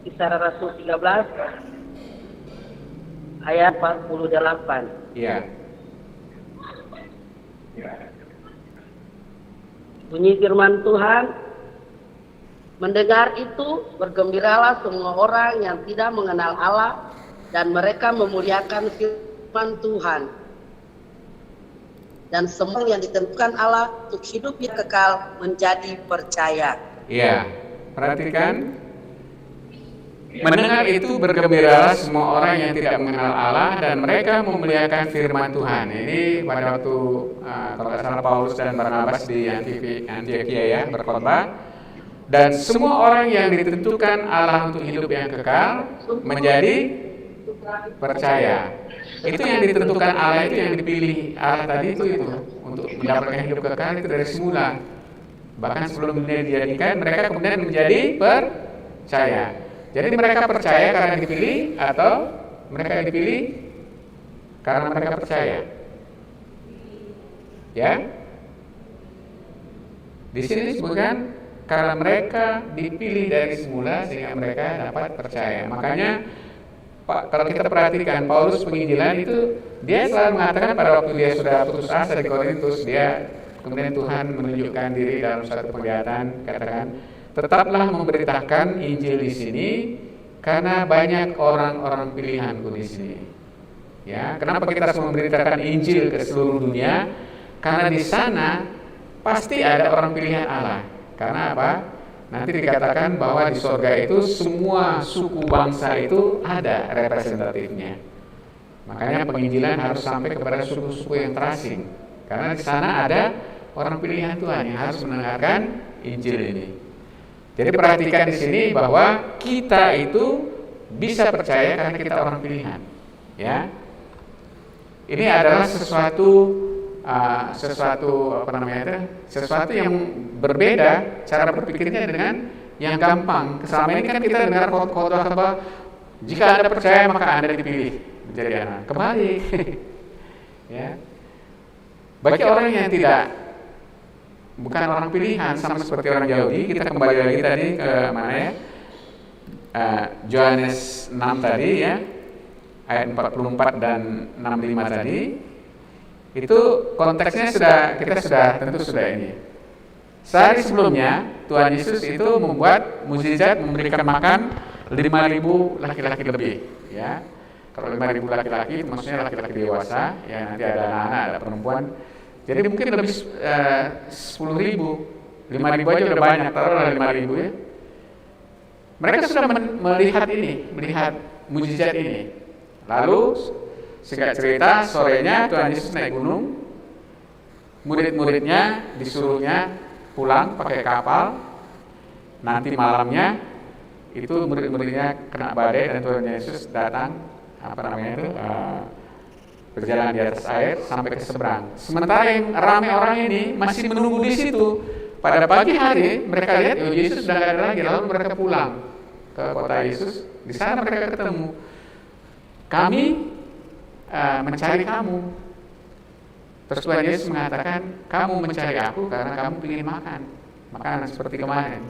Kisah Rasul 13 ayat 48. Iya. Bunyi firman Tuhan, mendengar itu bergembiralah semua orang yang tidak mengenal Allah dan mereka memuliakan firman Tuhan. Dan semua yang ditentukan Allah untuk hidup yang kekal menjadi percaya. Iya. Perhatikan. Mendengar itu bergembiralah semua orang yang tidak mengenal Allah dan mereka memuliakan firman Tuhan. Ini pada waktu kalau tidak salah Paulus dan Barnabas di Antioquia ya berkhotbah. Dan semua orang yang ditentukan Allah untuk hidup yang kekal menjadi percaya. Itu yang ditentukan Allah, itu yang dipilih Allah tadi itu untuk mendapatkan hidup kekal itu dari semula. Bahkan sebelum dunia dijadikan, mereka kemudian menjadi percaya. Jadi mereka percaya karena dipilih atau mereka dipilih karena mereka percaya. Ya. Di sini disebutkan karena mereka dipilih dari semula sehingga mereka dapat percaya. Makanya kalau kita perhatikan Paulus penginjilan itu dia selalu mengatakan pada waktu dia sudah putus asa di Korintus, dia kemudian Tuhan menunjukkan diri dalam satu penglihatan, katakan tetaplah memberitakan Injil di sini karena banyak orang-orang pilihanku di sini. Ya, kenapa kita harus memberitakan Injil ke seluruh dunia? Karena di sana pasti ada orang pilihan Allah. Karena apa? Nanti dikatakan bahwa di surga itu semua suku bangsa itu ada representatifnya. Makanya penginjilan harus sampai kepada suku-suku yang terasing. Karena di sana ada orang pilihan Tuhan yang harus mendengarkan Injil ini. Jadi perhatikan di sini bahwa kita itu bisa percaya karena kita orang pilihan. Ya, ini adalah sesuatu sesuatu yang berbeda cara berpikirnya dengan yang gampang. Selama ini kan kita dengar khotbah jika Anda percaya maka Anda dipilih menjadi anak. Kembali. Ya. Bagi orang yang bukan orang pilihan sama seperti orang Yahudi, kita kembali lagi tadi ke mana ya? Yohanes 6 tadi ya. Ayat 44 dan 65 tadi. Itu konteksnya kita tentu sudah ini. Sehari sebelumnya Tuhan Yesus itu membuat mukjizat memberikan makan 5.000 laki-laki lebih, ya. Kalau 5.000 laki-laki itu maksudnya laki-laki dewasa, ya nanti ada anak-anak, ada perempuan. Jadi mungkin lebih 10.000, 5.000 aja udah banyak, taruhlah 5.000 ya. Mereka sudah melihat mukjizat ini. Lalu singkat cerita, sorenya Tuhan Yesus naik gunung, murid-muridnya disuruhnya pulang pakai kapal. Nanti malamnya itu murid-muridnya kena badai dan Tuhan Yesus datang berjalan di atas air sampai ke seberang. Sementara yang ramai orang ini masih menunggu di situ. Pada pagi hari mereka lihat Yesus sudah tidak ada lagi, lalu mereka pulang ke kota Yesus. Di sana mereka ketemu. kami mencari kamu. Terus Tuhan Yesus mengatakan, kamu mencari aku karena kamu ingin makan makanan seperti kemarin,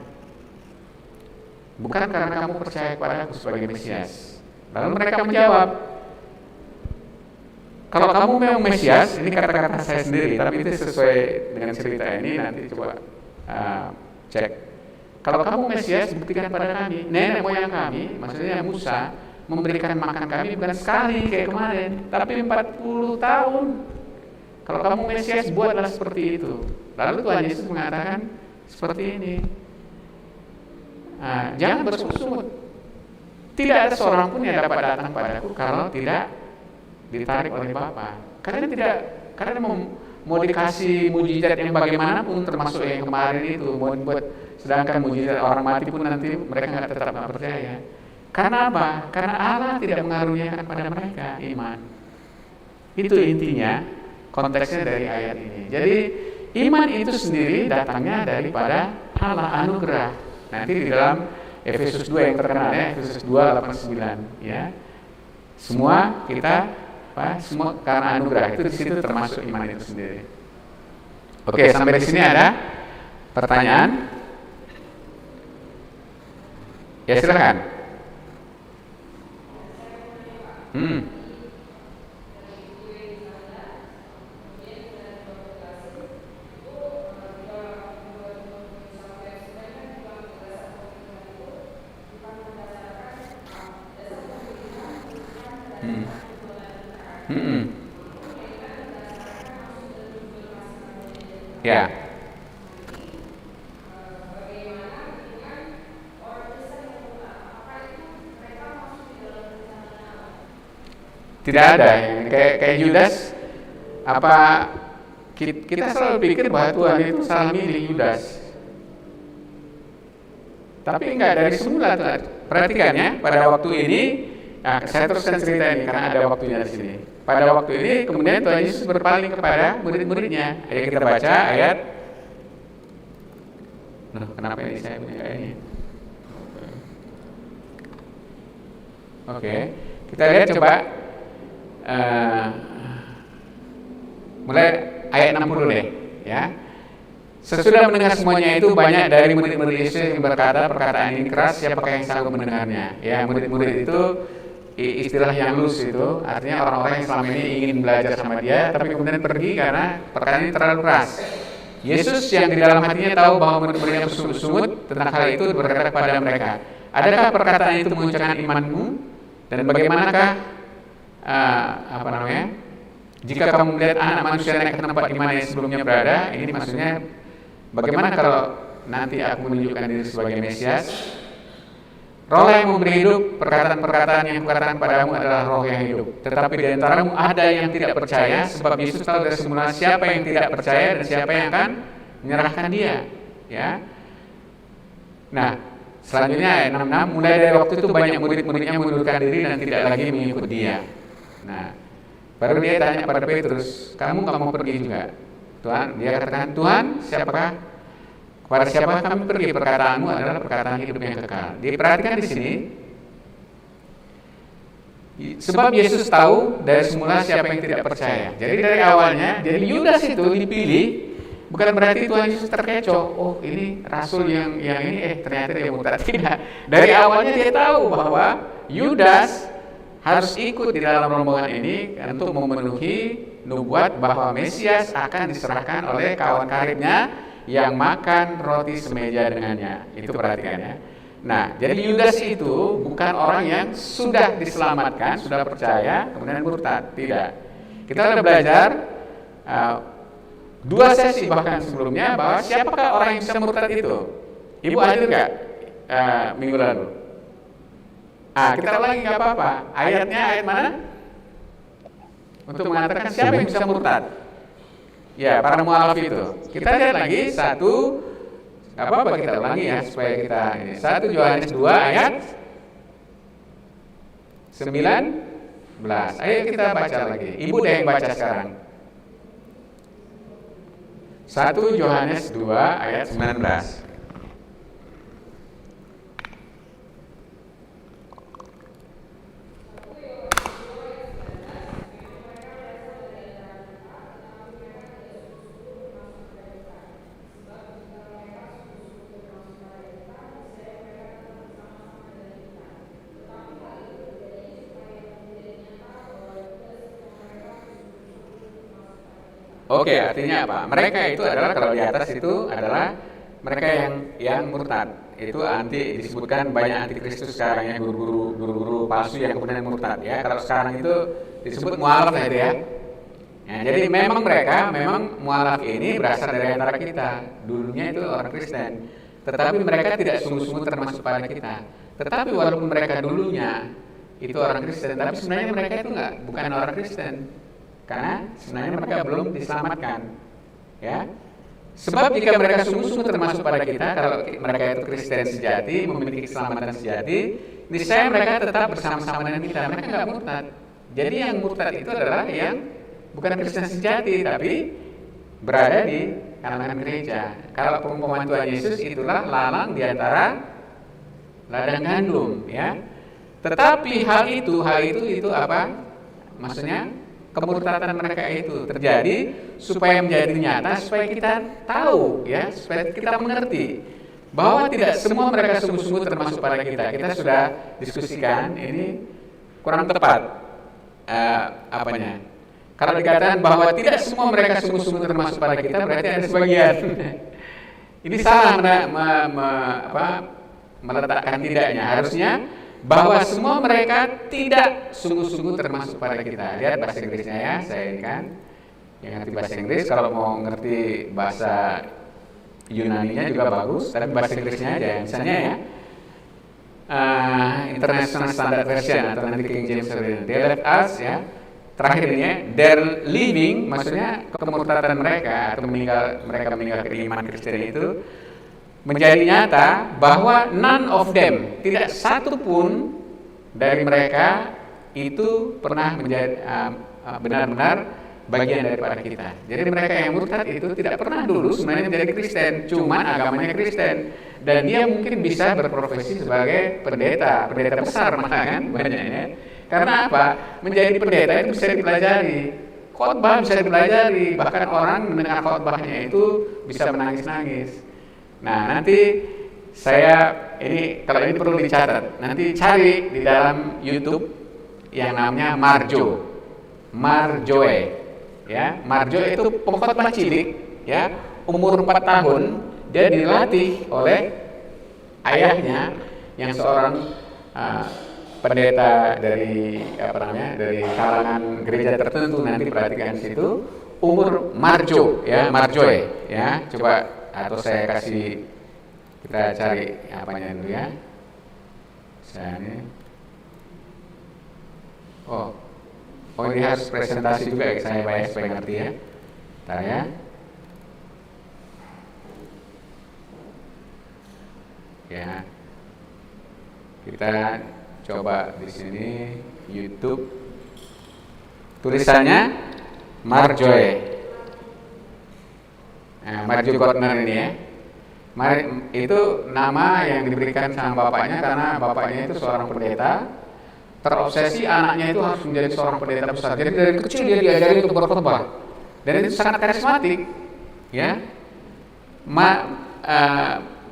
bukan karena kamu percaya kepada aku sebagai Mesias. Lalu mereka menjawab, kalau kamu memang Mesias, ini kata-kata saya sendiri, tapi itu sesuai dengan cerita ini, nanti coba cek. Kalau kamu Mesias, buktikan pada kami. Nenek moyang kami, maksudnya Musa, memberikan makan kami bukan sekali kayak kemarin, tapi 40 tahun. Kalau kamu Mesias, buatlah seperti itu. Lalu Tuhan Yesus mengatakan seperti ini, jangan bersungut-sungut. Tidak ada seorang pun yang dapat datang padaku kalau tidak ditarik oleh Bapa. Karena mau dikasih mujizat yang bagaimanapun, termasuk yang kemarin itu, mau dibuat, sedangkan mujizat orang mati pun nanti mereka tetap nggak percaya. Karena apa? Karena Allah tidak mengaruniakan pada mereka iman. Itu intinya, konteksnya dari ayat ini. Jadi iman itu sendiri datangnya daripada Allah, anugerah. Nanti di dalam Efesus 2 yang terkenal ya, Efesus 2:8-9 ya. Semua kita semua karena anugerah, itu di situ termasuk iman itu sendiri. Oke, sampai di sini ada pertanyaan? Ya, silakan. Ya. Tidak ada yang kayak Yudas. Apa kita selalu pikir bahwa Tuhan itu salah milih Yudas. Tapi enggak, dari semula Tuhan. Perhatikan ya, pada waktu ini, saya teruskan cerita ini karena ada waktunya di sini. Pada waktu ini kemudian Tuhan Yesus berpaling kepada murid-muridnya. Ayo kita baca ayat. Kenapa ini saya punya kayaknya? Oke, kita lihat coba mulai ayat 60 deh, ya. Sesudah mendengar semuanya itu, banyak dari murid-murid Yesus yang berkata, perkataan ini keras, siapakah yang sanggup mendengarnya? Ya, murid-murid itu istilah yang lus itu, artinya orang-orang yang selama ini ingin belajar sama dia, tapi kemudian pergi karena perkataan ini terlalu keras. Yesus yang di dalam hatinya tahu bahwa murid-muridnya bersungut-sungut tentang hal itu, berkata kepada mereka, adakah perkataan itu menguncangkan imanmu? Dan bagaimanakah jika kamu melihat anak manusia naik ke tempat di mana yang sebelumnya berada? Ini maksudnya, bagaimana kalau nanti aku menunjukkan diri sebagai Mesias? Roh yang memberi hidup, perkataan-perkataan yang kukatakan padamu adalah roh yang hidup. Tetapi di antaramu ada yang tidak percaya, sebab Yesus tahu dari semula siapa yang tidak percaya dan siapa yang akan menyerahkan dia. Ya. Nah, selanjutnya ayat 66, mulai dari waktu itu banyak murid-muridnya mengundurkan diri dan tidak lagi mengikut dia. Nah, baru dia tanya pada Petrus, kamu nggak mau pergi juga? Tuhan, dia katakan, Tuhan, siapakah? Kepada siapa kami pergi? Perkataanmu adalah perkataan hidup yang kekal. Diperhatikan di sini, sebab Yesus tahu dari semula siapa yang tidak percaya. Jadi dari awalnya, jadi Yudas itu dipilih bukan berarti Tuhan Yesus terkecoh. Oh, ini rasul yang ini ternyata dia murtad. Tidak. Dari awalnya dia tahu bahwa Yudas harus ikut di dalam rombongan ini untuk memenuhi nubuat bahwa Mesias akan diserahkan oleh kawan karibnya yang makan roti semeja dengannya. Itu perhatikan ya. Nah, jadi Yudas itu bukan orang yang sudah diselamatkan, sudah percaya, kemudian murtad. Tidak. Kita sudah belajar 2 sesi bahkan sebelumnya bahwa siapakah orang yang bisa murtad itu. Ibu hadir nggak minggu lalu? Kita ulangi nggak apa-apa. Ayatnya ayat mana? Untuk mengatakan siapa yang bisa murtad. Ya, para mualaf itu. Kita lihat lagi 1, nggak apa-apa kita ulangi ya supaya kita ini. 1 Yohanes 2 ayat 19. Ayo kita baca lagi. Ibu deh yang baca sekarang. 1 Yohanes 2 ayat 19. Oke, artinya apa? Mereka itu adalah, kalau di atas itu adalah mereka yang murtad. Itu disebutkan banyak antikristus sekarang ya, guru-guru palsu yang kemudian murtad ya. Kalau sekarang itu disebut mualaf itu ya. Ya, jadi memang mualaf ini berasal dari antara kita. Dulunya itu orang Kristen, tetapi mereka tidak sungguh-sungguh termasuk pada kita. Tetapi walaupun mereka dulunya itu orang Kristen, tapi sebenarnya mereka itu bukan orang Kristen, karena sebenarnya mereka belum diselamatkan, ya. Sebab jika mereka sungguh-sungguh termasuk pada kita, kalau mereka itu Kristen sejati, memiliki keselamatan sejati, niscaya mereka tetap bersama-sama dengan kita. Mereka nggak murtad. Jadi yang murtad itu adalah yang bukan Kristen sejati, tapi berada di kalangan gereja. Kalau perumpamaan Tuhan Yesus itulah lalang di antara ladang gandum, ya. Tetapi hal itu apa? Maksudnya kemurtadan mereka itu terjadi supaya menjadi nyata, supaya kita tahu, ya, supaya kita mengerti bahwa tidak semua mereka sungguh-sungguh termasuk pada kita. Kita sudah diskusikan, ini kurang tepat apanya. Kalau dikatakan bahwa tidak semua mereka sungguh-sungguh termasuk pada kita, berarti ada sebagian. Ini salah meletakkan tidaknya. Harusnya bahwa semua mereka tidak sungguh-sungguh termasuk pada kita. Lihat bahasa Inggrisnya ya, saya ini kan yang ngerti bahasa Inggris. Kalau mau ngerti bahasa Yunaninya juga bagus, tapi bahasa Inggrisnya aja. Misalnya ya, International Standard Version atau nanti King James Version, they left us, ya, terakhir ini ya, their living, maksudnya kemurtadan mereka atau mereka meninggalkan iman Kristen itu menjadi nyata bahwa none of them, tidak satu pun dari mereka itu pernah menjadi benar-benar bagian daripada kita. Jadi mereka yang murtad itu tidak pernah dulu sebenarnya menjadi Kristen, cuman agamanya Kristen, dan dia mungkin bisa berprofesi sebagai pendeta besar malah kan banyaknya. Karena apa? Menjadi pendeta itu bisa dipelajari, khotbah bisa dipelajari, bahkan orang mendengar khotbahnya itu bisa menangis-nangis. Nah, nanti ini kalau ini perlu dicatat, nanti cari di dalam YouTube yang namanya Marjoe, ya. Marjoe itu pengkhotbah cilik, ya, umur 4 tahun, dia dilatih oleh ayahnya yang seorang pendeta dari dari kalangan gereja tertentu. Nanti perhatikan di situ, umur Marjoe, ya, coba. Atau saya kasih, kita cari apanya dulu ya. Saya ini. Oh ini harus presentasi juga, saya bayar supaya ngerti ya. Bentar ya. Ya. Kita coba di sini YouTube. Tulisannya Marjoe. Nah, Marjoe Gardner ini ya, itu nama yang diberikan sama bapaknya karena bapaknya itu seorang pendeta, terobsesi anaknya itu harus menjadi seorang pendeta besar. Jadi dari kecil dia diajari untuk berkhotbah, dan itu sangat karismatik, ya.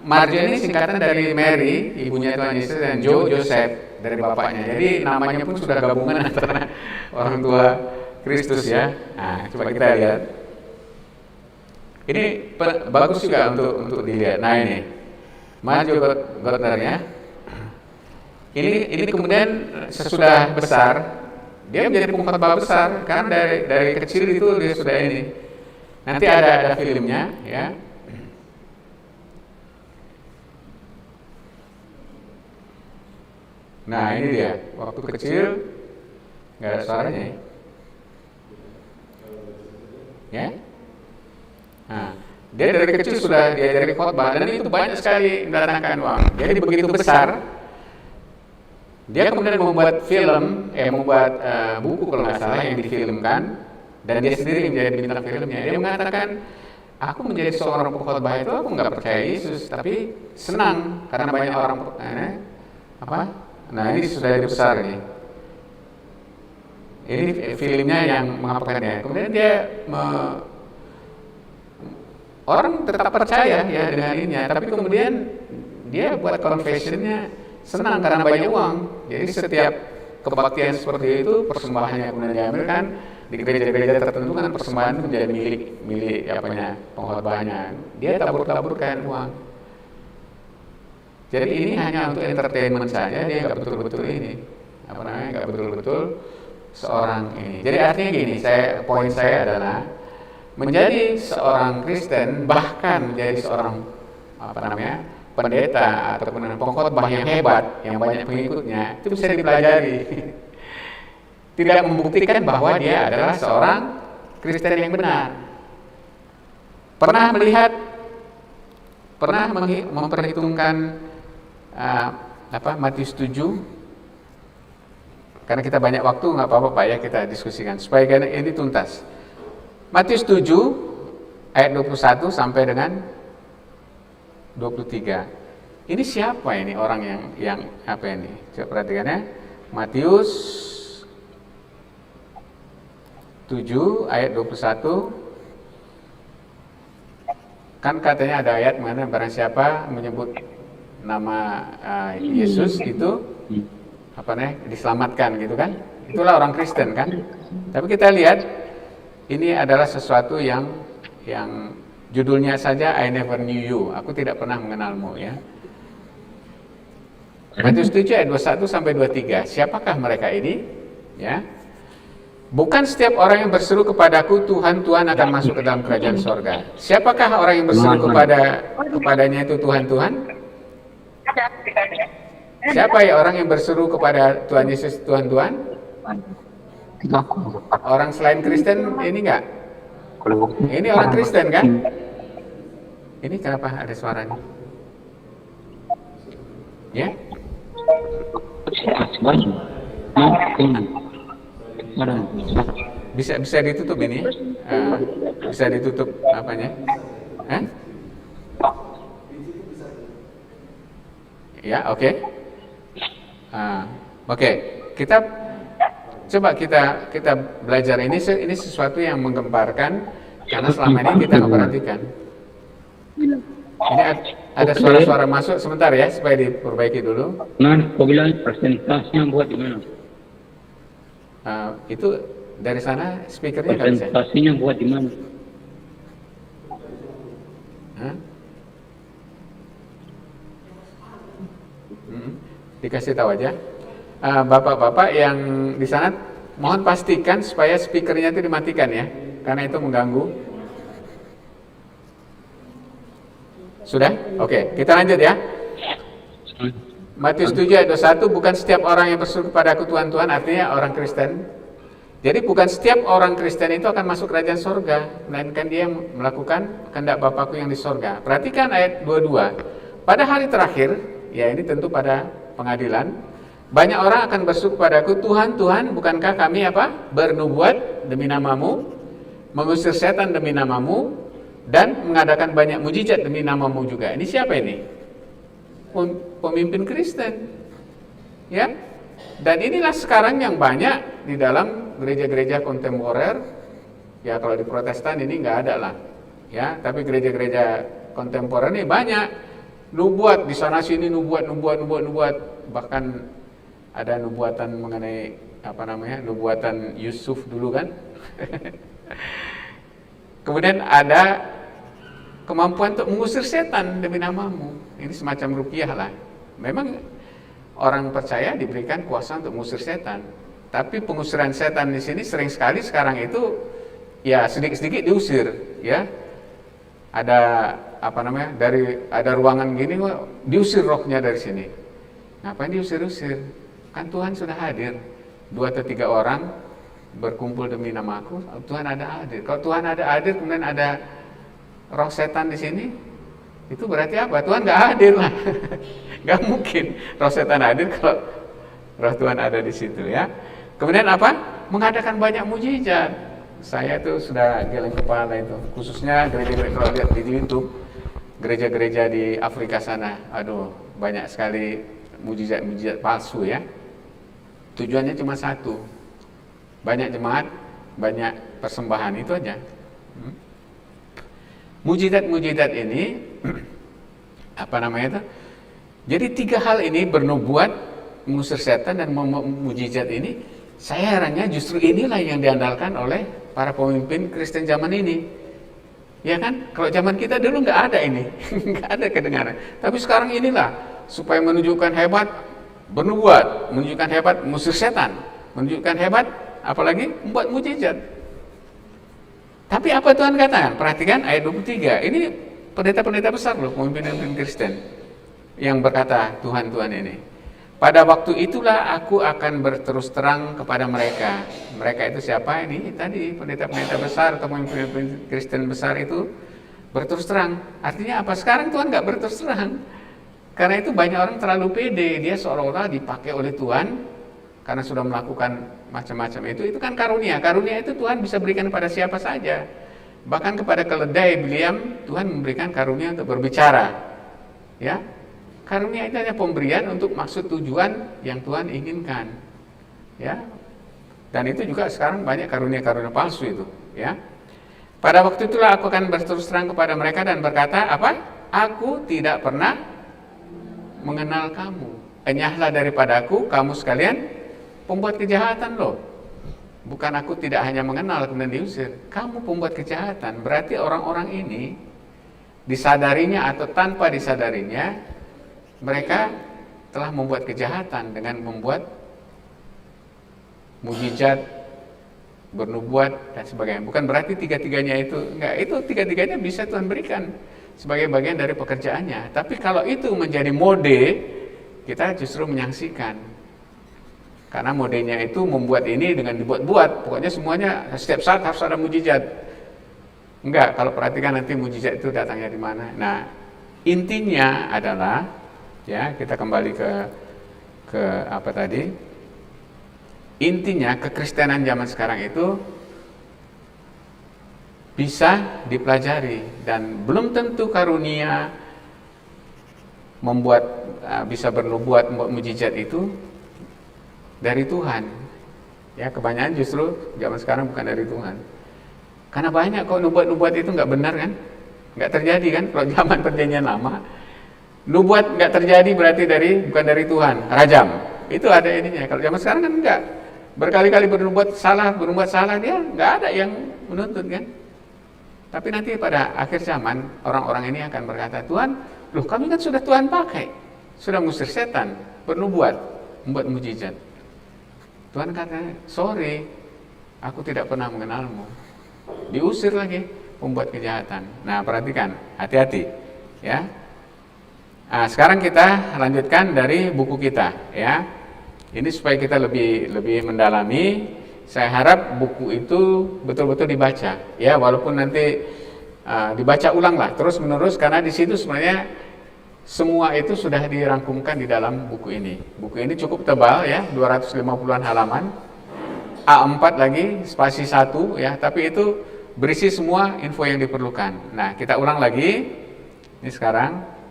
Marjoe ini singkatan dari Mary, ibunya Tuhan Yesus, dan Joseph dari bapaknya. Jadi namanya pun sudah gabungan antara orang tua Kristus ya. Nah, coba kita lihat. Ini bagus juga untuk dilihat. Nah, ini Marjoe Gardner ya. Ini kemudian sesudah besar dia menjadi pengkhotbah besar, kan dari kecil itu dia sudah ini. Nanti ada filmnya ya. Nah, ini dia waktu kecil, nggak ada suaranya ya. Nah, dia dari kecil sudah diajari khotbah, dan itu banyak sekali mendatangkan uang. Jadi begitu besar, dia kemudian membuat buku kalau nggak salah yang difilmkan, dan dia sendiri menjadi bintang filmnya. Dia mengatakan, aku menjadi seorang pengkhotbah itu aku nggak percaya Yesus, tapi senang karena banyak orang Nah, ini sudah besar ini. Ini filmnya yang mengapakannya. Kemudian dia orang tetap percaya ya dengan ininya, tapi kemudian dia buat confessionnya senang karena banyak uang. Jadi setiap kebaktian seperti itu, persembahannya kemudian diambilkan, di gereja-gereja tertentu kan persembahan itu menjadi milik pengkhotbahnya. Dia tabur-taburkan uang. Jadi ini hanya untuk entertainment saja, dia nggak betul-betul nggak betul-betul seorang ini. Jadi artinya gini, poin saya adalah menjadi seorang Kristen, bahkan menjadi seorang pendeta ataupun pengkhotbah yang hebat, yang banyak pengikutnya, itu bisa dipelajari. Tidak membuktikan bahwa dia adalah seorang Kristen yang benar. Pernah memperhitungkan Matius 7? Karena kita banyak waktu, nggak apa-apa Pak ya, kita diskusikan supaya ini tuntas. Matius 7 ayat 21 sampai dengan 23. Ini siapa ini orang yang apa ini? Coba perhatikan ya. Matius 7 ayat 21. Kan katanya ada ayat mana barang siapa menyebut nama Yesus itu diselamatkan gitu kan. Itulah orang Kristen kan. Tapi kita lihat ini adalah sesuatu yang judulnya saja I never knew you. Aku tidak pernah mengenalmu ya. Matius 7 ayat 21 sampai 23. Siapakah mereka ini? Ya. Bukan setiap orang yang berseru kepadaku Tuhan, Tuhan akan masuk ke dalam kerajaan sorga. Siapakah orang yang berseru kepadanya itu Tuhan, Tuhan? Siapa ya orang yang berseru kepada Tuhan Yesus Tuhan, Tuhan? Orang selain Kristen ini enggak? Ini orang Kristen kan? Ini kenapa ada suaranya? Ya? Bisa ditutup ini? Bisa ditutup apanya? Ya, oke. Oke. Kita belajar ini sesuatu yang menggemparkan karena selama ini kita nggak perhatikan. Ini ada suara-suara masuk sebentar ya supaya diperbaiki dulu. Nah, kau bilang presentasinya buat di mana? Itu dari sana speakernya nggak bisa. Presentasinya buat di mana? Dikasih tahu aja. Bapak-bapak yang di sana, mohon pastikan supaya speakernya itu dimatikan ya, karena itu mengganggu. Sudah? Oke, kita lanjut ya. Matius 7 ayat 21, bukan setiap orang yang berseru kepadaku Tuhan, Tuhan, artinya orang Kristen. Jadi bukan setiap orang Kristen itu akan masuk kerajaan sorga, melainkan dia yang melakukan kehendak Bapakku yang di sorga. Perhatikan ayat 22. Pada hari terakhir, ya ini tentu pada pengadilan, banyak orang akan berseru kepadaku, Tuhan, Tuhan, bukankah kami bernubuat demi namamu, mengusir setan demi namamu, dan mengadakan banyak mujizat demi namamu juga. Ini siapa ini? Pemimpin Kristen, ya. Dan inilah sekarang yang banyak di dalam gereja-gereja kontemporer. Ya kalau di Protestan ini nggak ada lah, ya. Tapi gereja-gereja kontemporer ini banyak nubuat di sana sini, nubuat. Bahkan ada nubuatan mengenai nubuatan Yusuf dulu kan. Kemudian ada kemampuan untuk mengusir setan demi namamu. Ini semacam rupiah lah. Memang orang percaya diberikan kuasa untuk mengusir setan. Tapi pengusiran setan di sini sering sekali sekarang itu ya sedikit-sedikit diusir, ya. Ada ada ruangan gini diusir rohnya dari sini. Ngapain diusir-usir? Kan Tuhan sudah hadir. 2 atau 3 orang berkumpul demi namaku, Tuhan ada hadir. Kalau Tuhan ada hadir kemudian ada roh setan di sini, itu berarti apa? Tuhan nggak hadir lah. Nggak mungkin roh setan hadir kalau roh Tuhan ada di situ, ya. Kemudian apa? Mengadakan banyak mujizat. Saya tuh sudah geleng kepala itu, khususnya gereja-gereja, kalau lihat di YouTube, gereja-gereja di Afrika sana, aduh banyak sekali mujizat palsu ya. Tujuannya cuma satu, banyak jemaat, banyak persembahan, itu aja. Mujizat-mujizat ini jadi 3 hal ini, bernubuat, mengusir setan, dan mujizat ini Saya herannya justru inilah yang diandalkan oleh para pemimpin Kristen zaman ini. Ya kan? Kalau zaman kita dulu nggak ada ini, nggak ada kedengaran. Tapi sekarang inilah supaya menunjukkan hebat bernubuat, menunjukkan hebat mengusir setan, menunjukkan hebat apalagi membuat mujizat. Tapi apa Tuhan katakan? Perhatikan ayat 23. Ini pendeta-pendeta besar loh, pemimpin-pemimpin Kristen yang berkata Tuhan-Tuhan ini. Pada waktu itulah aku akan berterus terang kepada mereka. Mereka itu siapa ini? Tadi pendeta-pendeta besar atau pemimpin Kristen besar itu berterus terang. Artinya apa? Sekarang Tuhan nggak berterus terang. Karena itu banyak orang terlalu pede. Dia seolah-olah dipakai oleh Tuhan karena sudah melakukan macam-macam itu. Itu kan karunia. Karunia itu Tuhan bisa berikan kepada siapa saja. Bahkan kepada keledai Bileam Tuhan memberikan karunia untuk berbicara. Ya. Karunia itu hanya pemberian untuk maksud tujuan yang Tuhan inginkan, ya. Dan itu juga sekarang banyak karunia-karunia palsu itu, ya. Pada waktu itulah aku akan berterus terang kepada mereka dan berkata, apa? Aku tidak pernah mengenal kamu. Enyahlah daripadaku, kamu sekalian pembuat kejahatan loh. Bukan aku tidak hanya mengenal kemudian diusir. Kamu pembuat kejahatan. Berarti orang-orang ini disadarinya atau tanpa disadarinya mereka telah membuat kejahatan dengan membuat mujizat, bernubuat dan sebagainya. Bukan berarti tiga-tiganya itu enggak, itu tiga-tiganya bisa Tuhan berikan sebagai bagian dari pekerjaannya. Tapi kalau itu menjadi mode, kita justru menyaksikan. Karena modenya itu membuat ini dengan dibuat-buat, pokoknya semuanya setiap saat harus ada mujizat. Enggak, kalau perhatikan nanti mujizat itu datangnya di mana. Nah, intinya adalah ya, kita kembali ke apa tadi? Intinya kekristenan zaman sekarang itu bisa dipelajari dan belum tentu karunia membuat bisa bernubuat, membuat mujizat itu dari Tuhan. Ya, kebanyakan justru zaman sekarang bukan dari Tuhan. Karena banyak kok nubuat-nubuat itu nggak benar kan? Nggak terjadi kan? Kalau zaman perjanjian lama nubuat nggak terjadi berarti bukan dari Tuhan, rajam. Itu ada ininya. Kalau zaman sekarang kan enggak. Berkali-kali bernubuat salah dia nggak ada yang menuntut kan. Tapi nanti pada akhir zaman orang-orang ini akan berkata, Tuhan, loh kami kan sudah Tuhan pakai, sudah mengusir setan, bernubuat, membuat mujizat. Tuhan kata, sorry, aku tidak pernah mengenalmu. Diusir lagi, membuat kejahatan. Nah perhatikan, hati-hati, ya. Nah, sekarang kita lanjutkan dari buku kita, ya. Ini supaya kita lebih mendalami. Saya harap buku itu betul-betul dibaca, ya. Walaupun nanti dibaca ulang lah, terus menerus, karena di situ sebenarnya semua itu sudah dirangkumkan di dalam buku ini. Buku ini cukup tebal, ya, 250-an halaman, A4 lagi, spasi 1, ya. Tapi itu berisi semua info yang diperlukan. Nah, kita ulang lagi. Ini sekarang.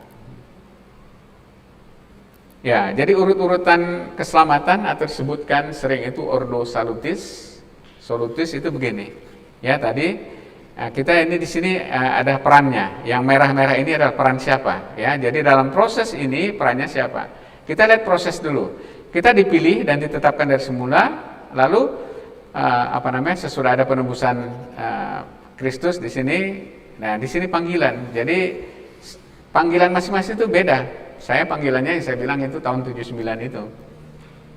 Ya, jadi urut-urutan keselamatan atau disebutkan sering itu Ordo Salutis. Salutis itu begini. Ya, tadi kita ini di sini ada perannya. Yang merah-merah ini adalah peran siapa? Ya, jadi dalam proses ini perannya siapa? Kita lihat proses dulu. Kita dipilih dan ditetapkan dari semula, lalu sesudah ada penebusan Kristus di sini. Nah, di sini panggilan. Jadi panggilan masing-masing itu beda. Saya panggilannya yang saya bilang itu tahun 79 itu.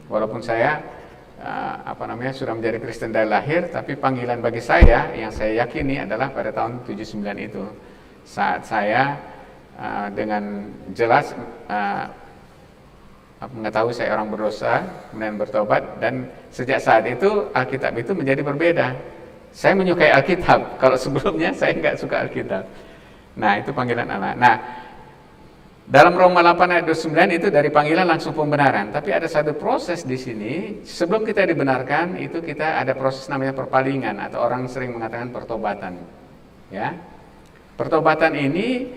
Walaupun saya sudah menjadi Kristen dari lahir, tapi panggilan bagi saya yang saya yakini adalah pada tahun 79 itu. Saat saya dengan jelas mengetahui saya orang berdosa, kemudian bertobat, dan sejak saat itu Alkitab itu menjadi berbeda. Saya menyukai Alkitab, kalau sebelumnya saya nggak suka Alkitab. Nah, itu panggilan Allah. Nah, dalam Roma 8 ayat 29 itu dari panggilan langsung pembenaran. Tapi ada satu proses di sini, sebelum kita dibenarkan itu kita ada proses namanya perpalingan, atau orang sering mengatakan pertobatan. Ya, pertobatan ini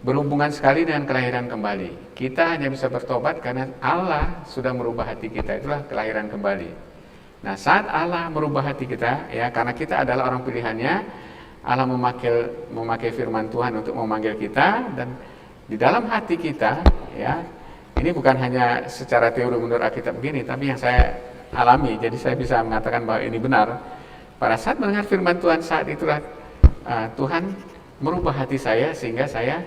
berhubungan sekali dengan kelahiran kembali. Kita hanya bisa bertobat karena Allah sudah merubah hati kita, itulah kelahiran kembali. Nah, saat Allah merubah hati kita, ya, karena kita adalah orang pilihannya, Allah memakai firman Tuhan untuk memanggil kita, dan di dalam hati kita, ya, ini bukan hanya secara teori menurut Alkitab begini, tapi yang saya alami, jadi saya bisa mengatakan bahwa ini benar. Pada saat mendengar firman Tuhan, saat itulah Tuhan merubah hati saya sehingga saya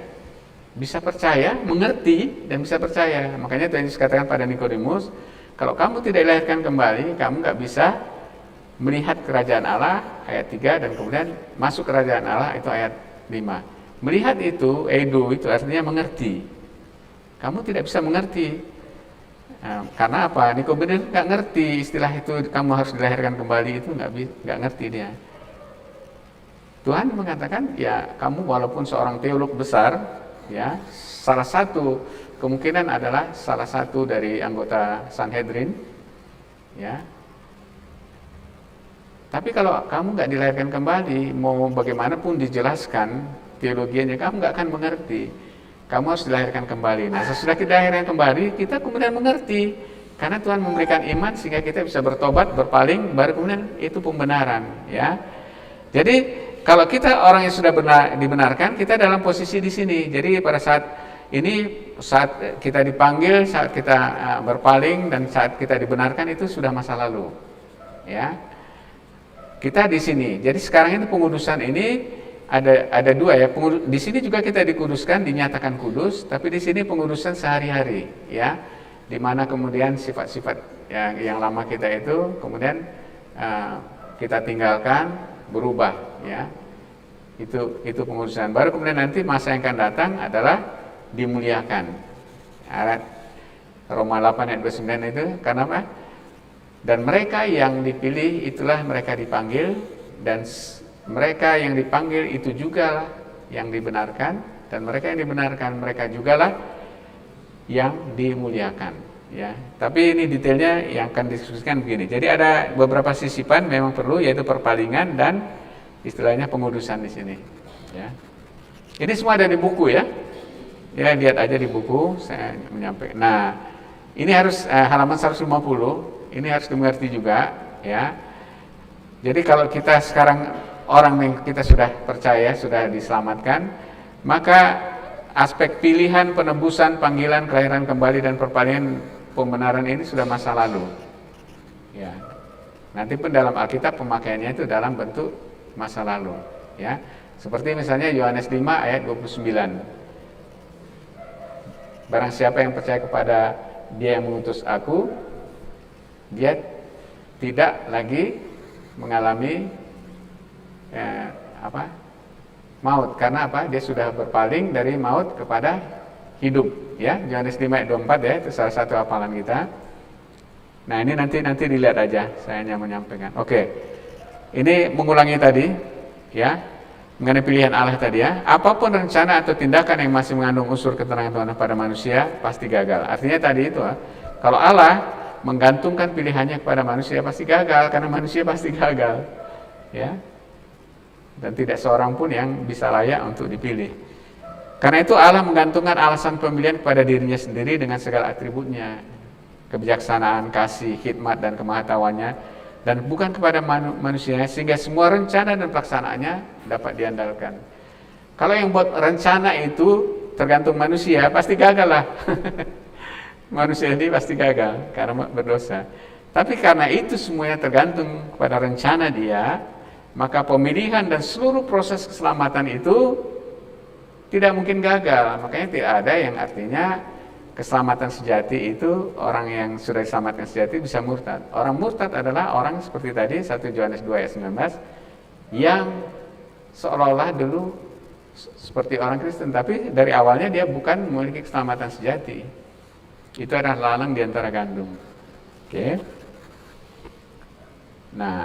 bisa percaya, mengerti, dan bisa percaya. Makanya Tuhan Yesus katakan pada Nikodemus, kalau kamu tidak dilahirkan kembali, kamu nggak bisa melihat kerajaan Allah, ayat 3, dan kemudian masuk kerajaan Allah, itu ayat 5. Melihat itu, eido, itu artinya mengerti. Kamu tidak bisa mengerti. Karena apa? Nikodemus nggak ngerti istilah itu, kamu harus dilahirkan kembali, itu nggak ngerti dia. Tuhan mengatakan, ya kamu walaupun seorang teolog besar, ya salah satu kemungkinan adalah salah satu dari anggota Sanhedrin, ya. Tapi kalau kamu nggak dilahirkan kembali, mau bagaimanapun dijelaskan teologianya, kamu nggak akan mengerti. Kamu harus dilahirkan kembali. Nah, sesudah kita dilahirkan kembali, kita kemudian mengerti. Karena Tuhan memberikan iman sehingga kita bisa bertobat, berpaling, baru kemudian itu pembenaran, ya. Jadi kalau kita orang yang sudah dibenarkan, kita dalam posisi di sini. Jadi pada saat ini, saat kita dipanggil, saat kita berpaling, dan saat kita dibenarkan, itu sudah masa lalu, ya. Kita di sini. Jadi sekarang itu pengudusan ini ada dua, ya. Di sini juga kita dikuduskan, dinyatakan kudus, tapi di sini pengudusan sehari-hari, ya. Di mana kemudian sifat-sifat yang lama kita itu kemudian kita tinggalkan, berubah, ya. Itu pengudusan. Baru kemudian nanti masa yang akan datang adalah dimuliakan. Ayat Roma 8 ayat 29 itu, karena apa? Dan mereka yang dipilih itulah mereka dipanggil, dan mereka yang dipanggil itu jugalah yang dibenarkan, dan mereka yang dibenarkan mereka jugalah yang dimuliakan, ya. Tapi ini detailnya yang akan diskusikan begini. Jadi ada beberapa sisipan memang perlu, yaitu perpalingan dan istilahnya pengudusan di sini, ya. Ini semua ada di buku, ya. Ya, lihat aja di buku saya menyampaikan. Nah, ini harus halaman 150. Ini harus dimengerti juga, ya. Jadi kalau kita sekarang orang yang kita sudah percaya, sudah diselamatkan, maka aspek pilihan, penebusan, panggilan, kelahiran kembali, dan perpalingan, pembenaran ini sudah masa lalu, ya. Nanti pun dalam Alkitab pemakaiannya itu dalam bentuk masa lalu, ya. Seperti misalnya Yohanes 5 ayat 29. Barang siapa yang percaya kepada Dia yang mengutus aku, dia tidak lagi mengalami maut. Karena apa? Dia sudah berpaling dari maut kepada hidup, ya. Yohanes 5 ayat 24, ya, itu salah satu hafalan kita. Nah, ini nanti dilihat aja, saya hanya menyampaikan. Oke. Ini mengulangi tadi, ya, mengenai pilihan Allah tadi, ya. Apapun rencana atau tindakan yang masih mengandung unsur keterangan Tuhan pada manusia pasti gagal. Artinya tadi itu, kalau Allah menggantungkan pilihannya kepada manusia pasti gagal, karena manusia pasti gagal, ya. Dan tidak seorang pun yang bisa layak untuk dipilih. Karena itu Allah menggantungkan alasan pemilihan kepada dirinya sendiri dengan segala atributnya, kebijaksanaan, kasih, hikmat, dan kemahatauannya, dan bukan kepada manusia, sehingga semua rencana dan pelaksanaannya dapat diandalkan. Kalau yang buat rencana itu tergantung manusia, pasti gagal lah. Manusia ini pasti gagal karena berdosa. Tapi karena itu semuanya tergantung kepada rencana Dia, maka pemilihan dan seluruh proses keselamatan itu tidak mungkin gagal. Makanya tidak ada yang artinya keselamatan sejati itu orang yang sudah diselamatkan sejati bisa murtad. Orang murtad adalah orang seperti tadi 1 Yohanes 2 ayat 19 yang seolah-olah dulu seperti orang Kristen, tapi dari awalnya dia bukan memiliki keselamatan sejati. Itu adalah lalang di antara gandum. Oke. Nah,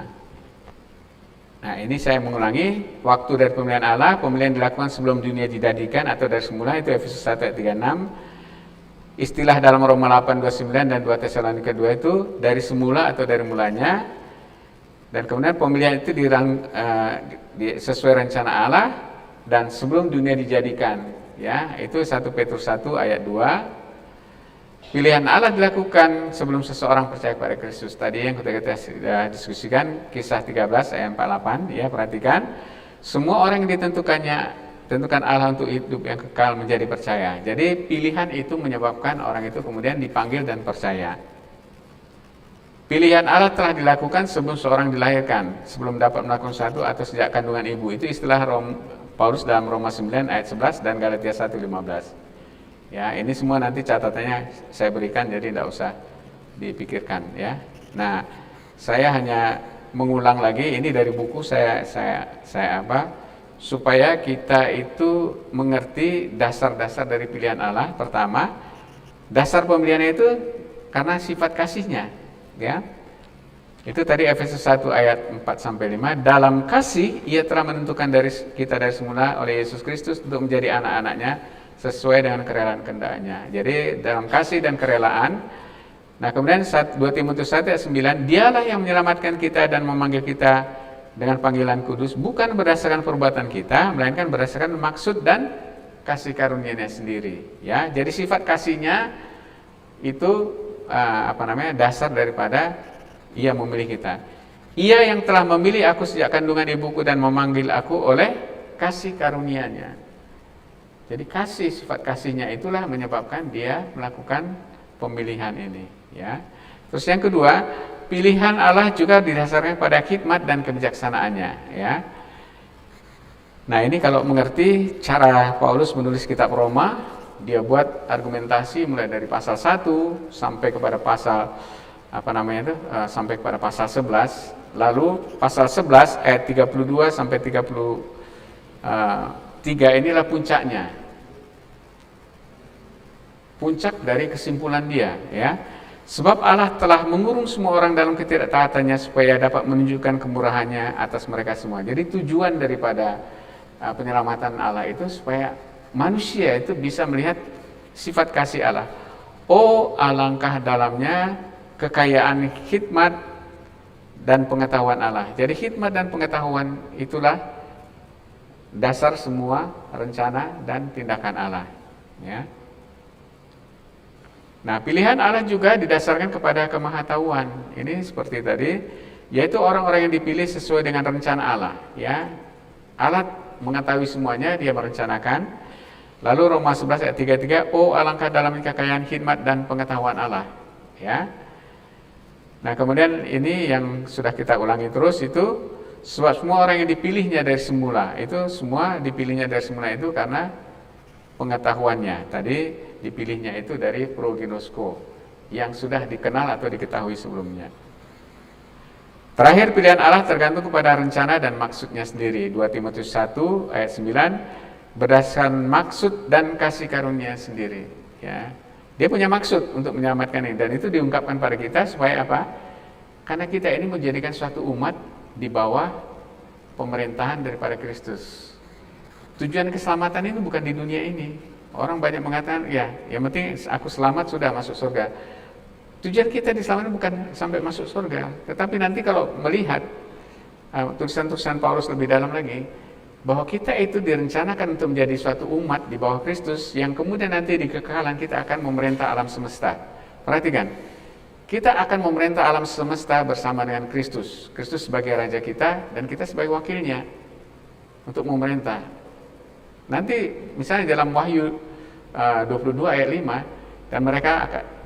ini saya mengulangi, waktu dari pemilihan Allah, pemilihan dilakukan sebelum dunia dijadikan atau dari semula, itu Efesus 1 ayat 36. Istilah dalam Roma 8 29 dan 2 Tesalonika 2 itu dari semula atau dari mulanya. Dan kemudian pemilihan itu sesuai rencana Allah dan sebelum dunia dijadikan, ya. Itu 1 Petrus 1 ayat 2. Pilihan Allah dilakukan sebelum seseorang percaya kepada Kristus. Tadi yang kita sudah diskusikan, Kisah 13 ayat 48, ya, perhatikan. Semua orang yang tentukan Allah untuk hidup yang kekal menjadi percaya. Jadi pilihan itu menyebabkan orang itu kemudian dipanggil dan percaya. Pilihan Allah telah dilakukan sebelum seorang dilahirkan, sebelum dapat melakukan sesuatu atau sejak kandungan ibu. Itu istilah Paulus dalam Roma 9 ayat 11 dan Galatia 1:15. Ya, ini semua nanti catatannya saya berikan, jadi tidak usah dipikirkan ya. Nah, saya hanya mengulang lagi ini dari buku saya supaya kita itu mengerti dasar-dasar dari pilihan Allah. Pertama, dasar pemilihannya itu karena sifat kasihnya, ya. Itu tadi Efesus 1 ayat 4-5. Dalam kasih ia telah menentukan kita dari semula oleh Yesus Kristus untuk menjadi anak-anaknya sesuai dengan kerelaan kehendaknya. Jadi dalam kasih dan kerelaan. Nah, kemudian 2 Timotius 1 ayat 9, dialah yang menyelamatkan kita dan memanggil kita dengan panggilan kudus, bukan berdasarkan perbuatan kita, melainkan berdasarkan maksud dan kasih karunia-Nya sendiri. Ya, jadi sifat kasihnya itu dasar daripada Ia memilih kita. Ia yang telah memilih aku sejak kandungan ibuku dan memanggil aku oleh kasih karunia-Nya. Jadi kasih, sifat kasihnya itulah menyebabkan dia melakukan pemilihan ini, ya. Terus yang kedua, pilihan Allah juga didasarkan pada hikmat dan kebijaksanaannya, ya. Nah, ini kalau mengerti cara Paulus menulis kitab Roma, dia buat argumentasi mulai dari pasal 1 sampai kepada pasal sampai kepada pasal 11. Lalu pasal 11 ayat 32 sampai 33 inilah puncaknya. Puncak dari kesimpulan dia, ya. Sebab Allah telah mengurung semua orang dalam ketidaktaatannya supaya dapat menunjukkan kemurahannya atas mereka semua. Jadi tujuan daripada penyelamatan Allah itu supaya manusia itu bisa melihat sifat kasih Allah. Oh, alangkah dalamnya kekayaan hikmat dan pengetahuan Allah. Jadi hikmat dan pengetahuan itulah dasar semua rencana dan tindakan Allah, ya. Nah, pilihan Allah juga didasarkan kepada kemahatauan. Ini seperti tadi, yaitu orang-orang yang dipilih sesuai dengan rencana Allah, ya. Allah mengetahui semuanya, dia merencanakan. Lalu Roma 11 ayat 33, oh alangkah dalam kekayaan hikmat dan pengetahuan Allah, ya. Nah, kemudian ini yang sudah kita ulangi terus itu, sebab semua orang yang dipilihnya dari semula, itu semua dipilihnya dari semula itu karena pengetahuannya. Tadi dipilihnya itu dari proginosko yang sudah dikenal atau diketahui sebelumnya. Terakhir, pilihan Allah tergantung kepada rencana dan maksudnya sendiri. 2 Timotius 1 ayat 9, berdasarkan maksud dan kasih karunia sendiri, ya. Dia punya maksud untuk menyelamatkan ini, dan itu diungkapkan pada kita supaya apa? Karena kita ini menjadikan suatu umat di bawah pemerintahan daripada Kristus. Tujuan keselamatan itu bukan di dunia ini. Orang banyak mengatakan, ya, yang penting aku selamat sudah masuk surga. Tujuan kita diselamatkan bukan sampai masuk surga, tetapi nanti kalau melihat tulisan-tulisan Paulus lebih dalam lagi, bahwa kita itu direncanakan untuk menjadi suatu umat di bawah Kristus, yang kemudian nanti di kekekalan kita akan memerintah alam semesta. Perhatikan, kita akan memerintah alam semesta bersama dengan Kristus. Kristus sebagai raja kita dan kita sebagai wakilnya untuk memerintah. Nanti misalnya dalam Wahyu 22 ayat 5, dan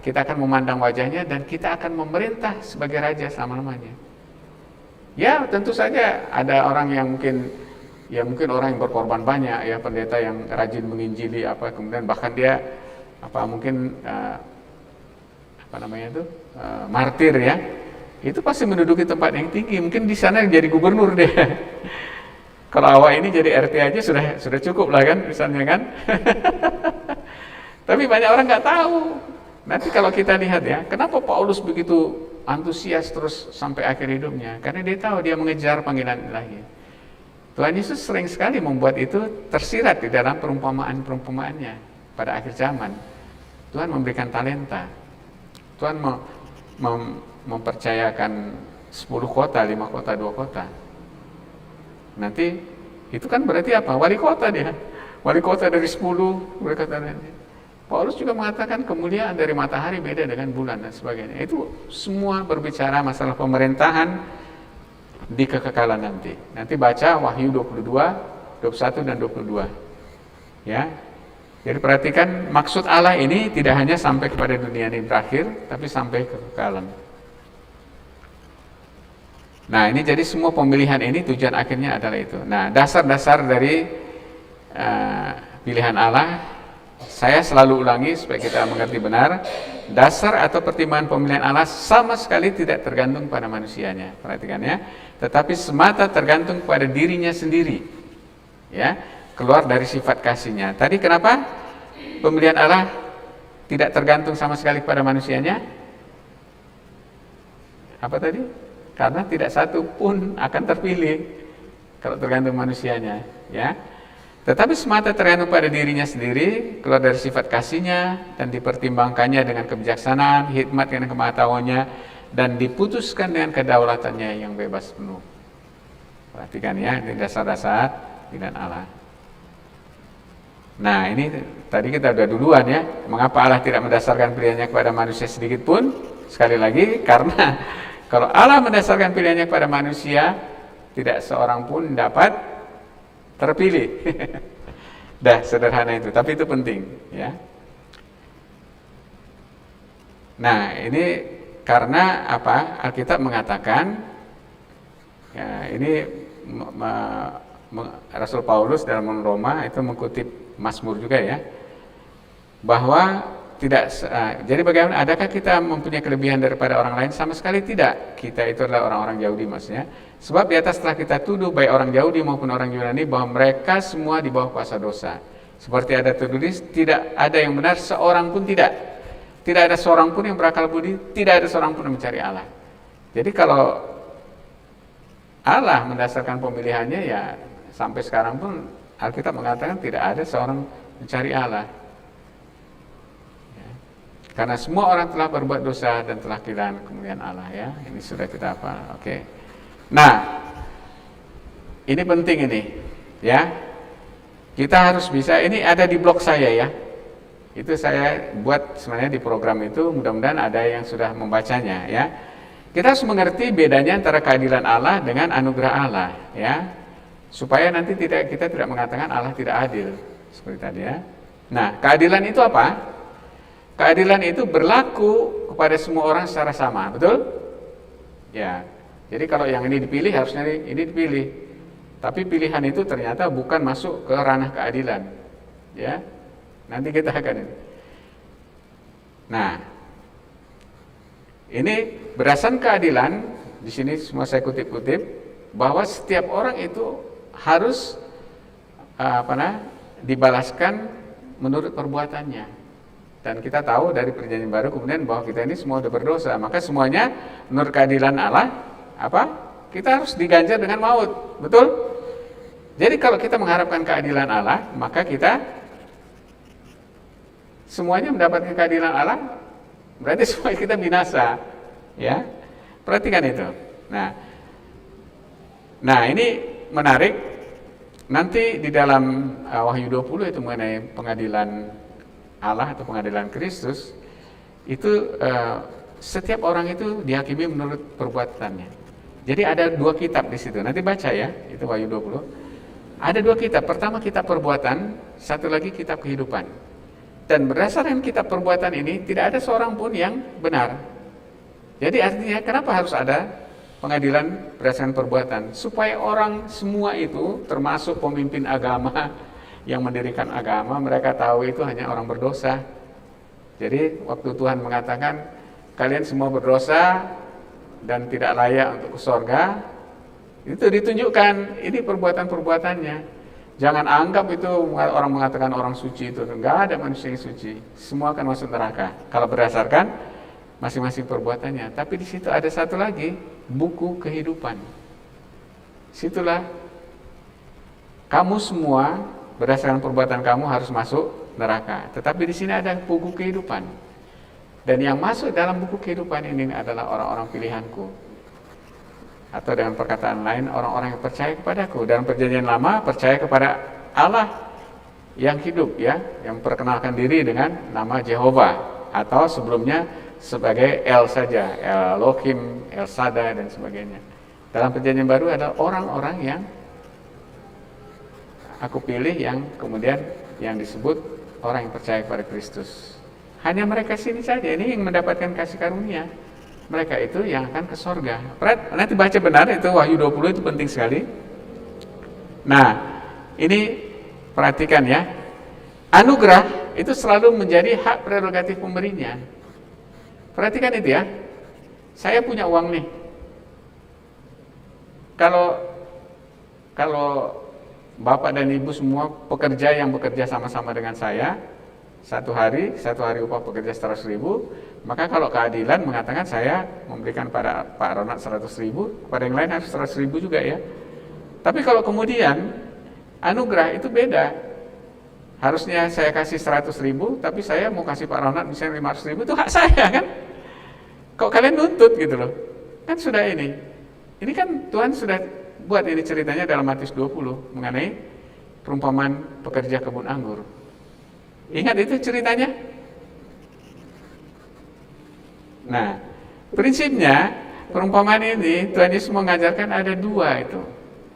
kita akan memandang wajahnya dan kita akan memerintah sebagai raja selama-lamanya. Ya, tentu saja ada orang yang mungkin orang yang berkorban banyak, ya, pendeta yang rajin menginjili kemudian bahkan dia martir, ya. Itu pasti menduduki tempat yang tinggi, mungkin di sana jadi gubernur dia. Kalau awak ini jadi RT aja sudah cukup lah kan, misalnya kan. Tapi banyak orang nggak tahu. Nanti kalau kita lihat, ya, kenapa Paulus begitu antusias terus sampai akhir hidupnya? Karena dia tahu dia mengejar panggilan ilahi. Tuhan Yesus sering sekali membuat itu tersirat di dalam perumpamaan-perumpamaannya pada akhir zaman. Tuhan memberikan talenta. Tuhan mempercayakan 10 kota, 5 kota, 2 kota. Nanti itu kan berarti apa? Wali kota dia. Wali kota dari 10, wali kota lainnya. Paulus juga mengatakan kemuliaan dari matahari beda dengan bulan dan sebagainya. Itu semua berbicara masalah pemerintahan di kekekalan nanti. Nanti baca Wahyu 22, 21 dan 22. Ya. Jadi perhatikan, maksud Allah ini tidak hanya sampai kepada dunia ini berakhir, tapi sampai kekekalan. Nah, ini jadi semua pemilihan ini tujuan akhirnya adalah itu. Nah, dasar-dasar dari pilihan Allah, saya selalu ulangi supaya kita mengerti benar, dasar atau pertimbangan pemilihan Allah sama sekali tidak tergantung pada manusianya. Perhatikan ya, tetapi semata tergantung pada dirinya sendiri. Ya, keluar dari sifat kasihnya. Tadi kenapa pemilihan Allah tidak tergantung sama sekali pada manusianya? Apa tadi? Karena tidak satu pun akan terpilih kalau tergantung manusianya, ya. Tetapi semata tergantung pada dirinya sendiri, keluar dari sifat kasihnya dan dipertimbangkannya dengan kebijaksanaan, hikmat dengan kemahatauannya, dan diputuskan dengan kedaulatannya yang bebas penuh. Perhatikan ya, ini dasar-dasar pilihan Allah. Nah, ini tadi kita udah duluan ya, mengapa Allah tidak mendasarkan pilihannya kepada manusia sedikit pun? Sekali lagi, karena kalau Allah mendasarkan pilihannya kepada manusia, tidak seorang pun dapat terpilih. Dah sederhana itu, tapi itu penting ya. Nah, ini karena apa? Alkitab mengatakan ya, ini Rasul Paulus dalam Roma itu mengutip Mazmur juga ya, bahwa tidak, jadi bagaimana, adakah kita mempunyai kelebihan daripada orang lain? Sama sekali tidak. Kita itu adalah orang-orang Yahudi maksudnya. Sebab di atas telah kita tuduh baik orang Yahudi maupun orang Yunani bahwa mereka semua di bawah kuasa dosa. Seperti ada tertulis, tidak ada yang benar seorang pun tidak. Tidak ada seorang pun yang berakal budi, tidak ada seorang pun yang mencari Allah. Jadi kalau Allah mendasarkan pemilihannya, ya sampai sekarang pun Alkitab mengatakan tidak ada seorang mencari Allah. Karena semua orang telah berbuat dosa dan telah kehilangan kemuliaan Allah ya. Ini sudah kita apa? Oke. Nah, ini penting ini ya. Kita harus bisa, ini ada di blog saya ya. Itu saya buat sebenarnya di program itu, mudah-mudahan ada yang sudah membacanya ya. Kita harus mengerti bedanya antara keadilan Allah dengan anugerah Allah ya. Supaya nanti kita tidak mengatakan Allah tidak adil seperti tadi ya. Nah, keadilan itu apa? Keadilan itu berlaku kepada semua orang secara sama, betul? Ya. Jadi kalau yang ini dipilih, harusnya ini dipilih. Tapi pilihan itu ternyata bukan masuk ke ranah keadilan. Ya. Nanti kita akan ini. Nah, ini berdasarkan keadilan, di sini semua saya kutip-kutip, bahwa setiap orang itu harus dibalaskan menurut perbuatannya. Dan kita tahu dari perjanjian baru kemudian bahwa kita ini semua sudah berdosa, maka semuanya menurut keadilan Allah apa? Kita harus diganjar dengan maut, betul? Jadi kalau kita mengharapkan keadilan Allah, maka kita semuanya mendapatkan keadilan Allah, berarti semua kita binasa, ya. Perhatikan itu. Nah ini menarik. Nanti di dalam Wahyu 20 itu mengenai pengadilan Allah atau pengadilan Kristus itu setiap orang itu dihakimi menurut perbuatannya. Jadi ada 2 kitab di situ. Nanti baca ya, itu Wahyu 20. Ada 2 kitab. Pertama kitab perbuatan, satu lagi kitab kehidupan. Dan berdasarkan kitab perbuatan ini tidak ada seorang pun yang benar. Jadi artinya kenapa harus ada pengadilan berdasarkan perbuatan? Supaya orang semua itu termasuk pemimpin agama yang mendirikan agama, mereka tahu itu hanya orang berdosa. Jadi waktu Tuhan mengatakan kalian semua berdosa dan tidak layak untuk ke surga, itu ditunjukkan ini perbuatan-perbuatannya. Jangan anggap itu orang mengatakan orang suci itu, enggak ada manusia yang suci, semua akan masuk neraka kalau berdasarkan masing-masing perbuatannya. Tapi di situ ada satu lagi, buku kehidupan. Situlah kamu semua berdasarkan perbuatan kamu harus masuk neraka. Tetapi di sini ada buku kehidupan. Dan yang masuk dalam buku kehidupan ini adalah orang-orang pilihanku. Atau dengan perkataan lain, orang-orang yang percaya kepadaku. Dalam perjanjian lama, percaya kepada Allah yang hidup ya, yang memperkenalkan diri dengan nama Jehovah. Atau sebelumnya sebagai El saja, Elohim, El Shaddai dan sebagainya. Dalam perjanjian baru ada orang-orang yang aku pilih, yang kemudian yang disebut orang yang percaya kepada Kristus. Hanya mereka sini saja ini yang mendapatkan kasih karunia. mereka itu yang akan ke sorga. Nanti baca benar, itu Wahyu 20 itu penting sekali. Nah, ini perhatikan ya, anugerah itu selalu menjadi hak prerogatif pemberinya. Perhatikan itu ya, saya punya uang nih. Kalau Bapak dan Ibu semua pekerja yang bekerja sama-sama dengan saya, satu hari upah pekerja 100.000, maka kalau keadilan mengatakan saya memberikan pada Pak Ronald 100.000, pada yang lain harus 100.000 juga ya. Tapi kalau kemudian anugerah itu beda, harusnya saya kasih 100.000, tapi saya mau kasih Pak Ronald misalnya 500.000, itu hak saya kan? Kok kalian nuntut gitu loh? Kan sudah ini kan Tuhan sudah buat ini ceritanya dalam Matius 20 mengenai perumpamaan pekerja kebun anggur. Ingat itu ceritanya? Nah, prinsipnya perumpamaan ini Tuhan Yesus mengajarkan ada dua itu.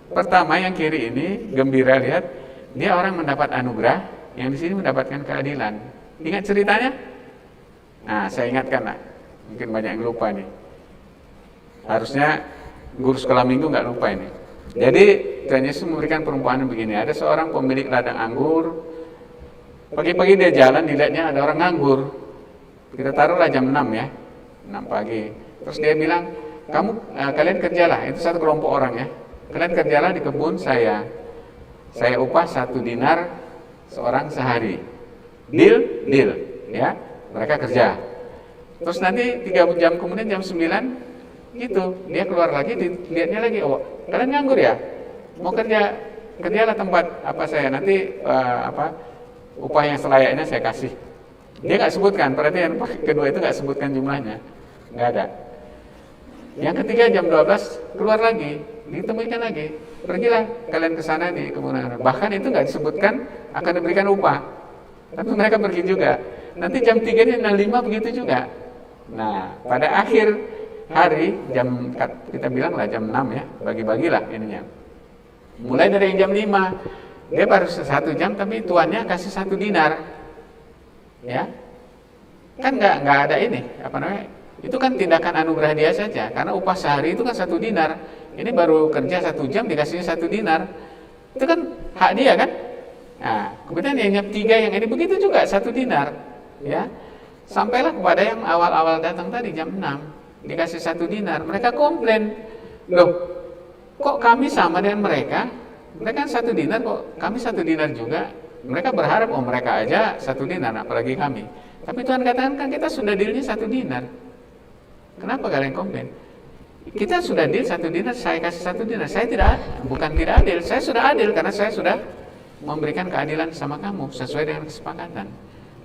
Pertama yang kiri ini gembira, lihat dia orang mendapat anugerah, yang di sini mendapatkan keadilan. Ingat ceritanya? Nah, saya ingatkan lah. Mungkin banyak yang lupa nih. Harusnya guru sekolah minggu nggak lupa ini. Jadi Tuhan Yesus memberikan perumpamaan begini. Ada seorang pemilik ladang anggur. Pagi-pagi dia jalan, dilihatnya ada orang nganggur. Kita taruhlah jam 6 ya, 6 pagi. Terus dia bilang, kalian kerjalah. Itu satu kelompok orang ya. Kalian kerjalah di kebun saya. Saya upah 1 dinar seorang sehari. Deal, ya. Mereka kerja. Terus nanti 3 jam kemudian jam 9 gitu, dia keluar lagi, dilihatnya lagi, oh kalian nganggur ya, mau kerjalah tempat apa saya nanti upah yang selayaknya saya kasih. Dia nggak sebutkan, perhatian kedua itu nggak sebutkan jumlahnya, nggak ada. Yang ketiga jam 12 keluar lagi, ditemukan lagi, pergilah kalian ke sana di kebun anggur. Bahkan itu nggak disebutkan akan diberikan upah, tapi mereka pergi juga. Nanti jam 3 dan 5 begitu juga. Nah, pada akhir hari kita bilang lah jam 6 ya, bagi-bagilah ininya. Mulai dari jam 5 dia baru 1 jam tapi tuannya kasih 1 dinar. Ya. Kan nggak ada ini, apa namanya? Itu kan tindakan anugerah dia saja, karena upah sehari itu kan 1 dinar. Ini baru kerja 1 jam dikasihnya 1 dinar. Itu kan hak dia kan? Nah, kemudian yang jam 3 yang ini begitu juga 1 dinar, ya. Sampailah kepada yang awal-awal datang tadi jam 6. Dikasih 1 dinar, mereka komplain, loh kok kami sama dengan mereka? Mereka kan 1 dinar, kok kami 1 dinar juga? Mereka berharap, oh mereka aja 1 dinar, apalagi kami. Tapi Tuhan katakan kan kita sudah dealnya 1 dinar. Kenapa kalian komplain? Kita sudah deal 1 dinar, saya kasih 1 dinar. Saya bukan tidak adil, saya sudah adil karena saya sudah memberikan keadilan sama kamu sesuai dengan kesepakatan.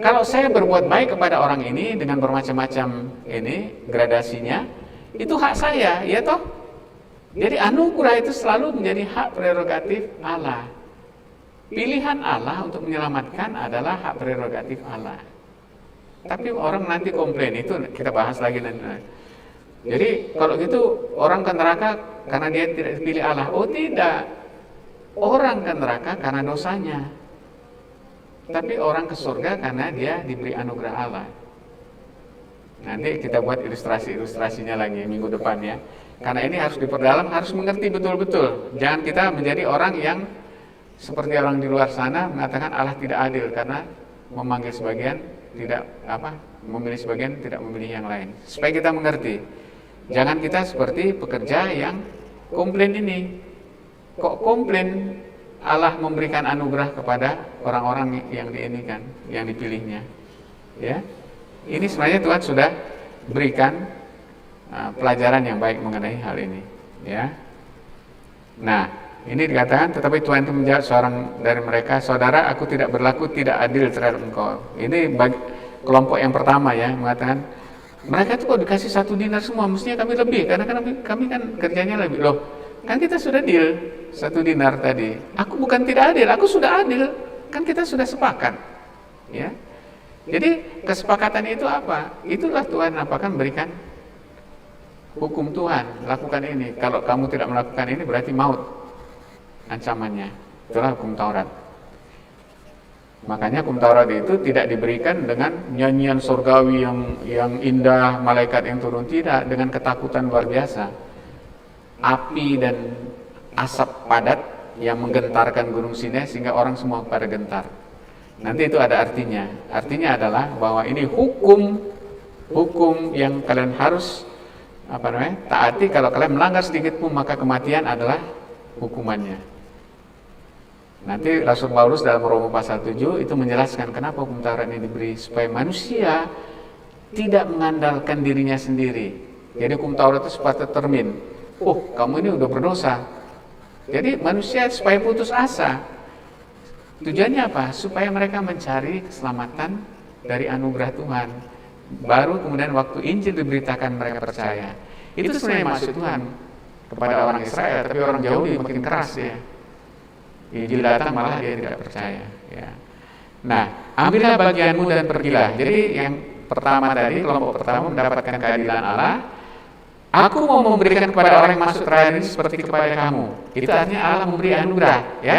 Kalau saya berbuat baik kepada orang ini dengan bermacam-macam ini gradasinya, itu hak saya, ya toh? Jadi anugerah itu selalu menjadi hak prerogatif Allah. Pilihan Allah untuk menyelamatkan adalah hak prerogatif Allah. Tapi orang nanti komplain, itu kita bahas lagi nanti. Jadi kalau gitu orang ke neraka karena dia tidak dipilih Allah. Oh tidak, orang ke neraka karena dosanya. Tapi orang ke surga karena dia diberi anugerah Allah. Nanti kita buat ilustrasi-ilustrasinya lagi minggu depan ya. Karena ini harus diperdalam, harus mengerti betul-betul. Jangan kita menjadi orang yang seperti orang di luar sana mengatakan Allah tidak adil karena memanggil sebagian memilih sebagian tidak memilih yang lain. Supaya kita mengerti. Jangan kita seperti pekerja yang komplain ini. Kok komplain Allah memberikan anugerah kepada orang-orang yang diinikan, yang dipilihnya. Ya, ini sebenarnya Tuhan sudah berikan pelajaran yang baik mengenai hal ini. Ya, nah ini dikatakan, tetapi Tuhan itu menjawab seorang dari mereka, saudara, aku tidak berlaku tidak adil terhadap engkau. Ini kelompok yang pertama ya, mengatakan mereka itu kok dikasih 1 dinar semua, mestinya kami lebih, karena kami kan kerjanya lebih. Loh, kan kita sudah deal 1 dinar tadi. Aku bukan tidak adil, aku sudah adil. Kan kita sudah sepakat. Ya. Jadi kesepakatan itu apa? Itulah Tuhan akan berikan hukum Tuhan. Lakukan ini. Kalau kamu tidak melakukan ini berarti maut ancamannya. Itulah hukum Taurat. Makanya hukum Taurat itu tidak diberikan dengan nyanyian surgawi yang indah, malaikat yang turun, tidak, dengan ketakutan luar biasa. Api dan asap padat yang menggentarkan gunung Sinai sehingga orang semua pada gentar. Nanti itu ada artinya. Artinya adalah bahwa ini hukum yang kalian harus taati. Kalau kalian melanggar sedikit pun maka kematian adalah hukumannya. Nanti Rasul Paulus dalam Roma pasal 7 itu menjelaskan kenapa hukum Taurat ini diberi, supaya manusia tidak mengandalkan dirinya sendiri. Jadi hukum Taurat itu supaya termin, kamu ini udah berdosa. Jadi manusia supaya putus asa. Tujuannya apa? Supaya mereka mencari keselamatan dari anugerah Tuhan. Baru kemudian waktu Injil diberitakan mereka percaya. Itu sebenarnya maksud Tuhan kepada orang Israel, tapi orang Yahudi makin keras ya. Injil datang malah dia tidak percaya. Ya. Nah, ambillah bagianmu dan pergilah. Jadi yang pertama tadi, kelompok pertama mendapatkan keadilan Allah. Aku mau memberikan kepada orang yang masuk terakhir ini seperti kepada kamu. Itu artinya Allah memberi anugerah, ya.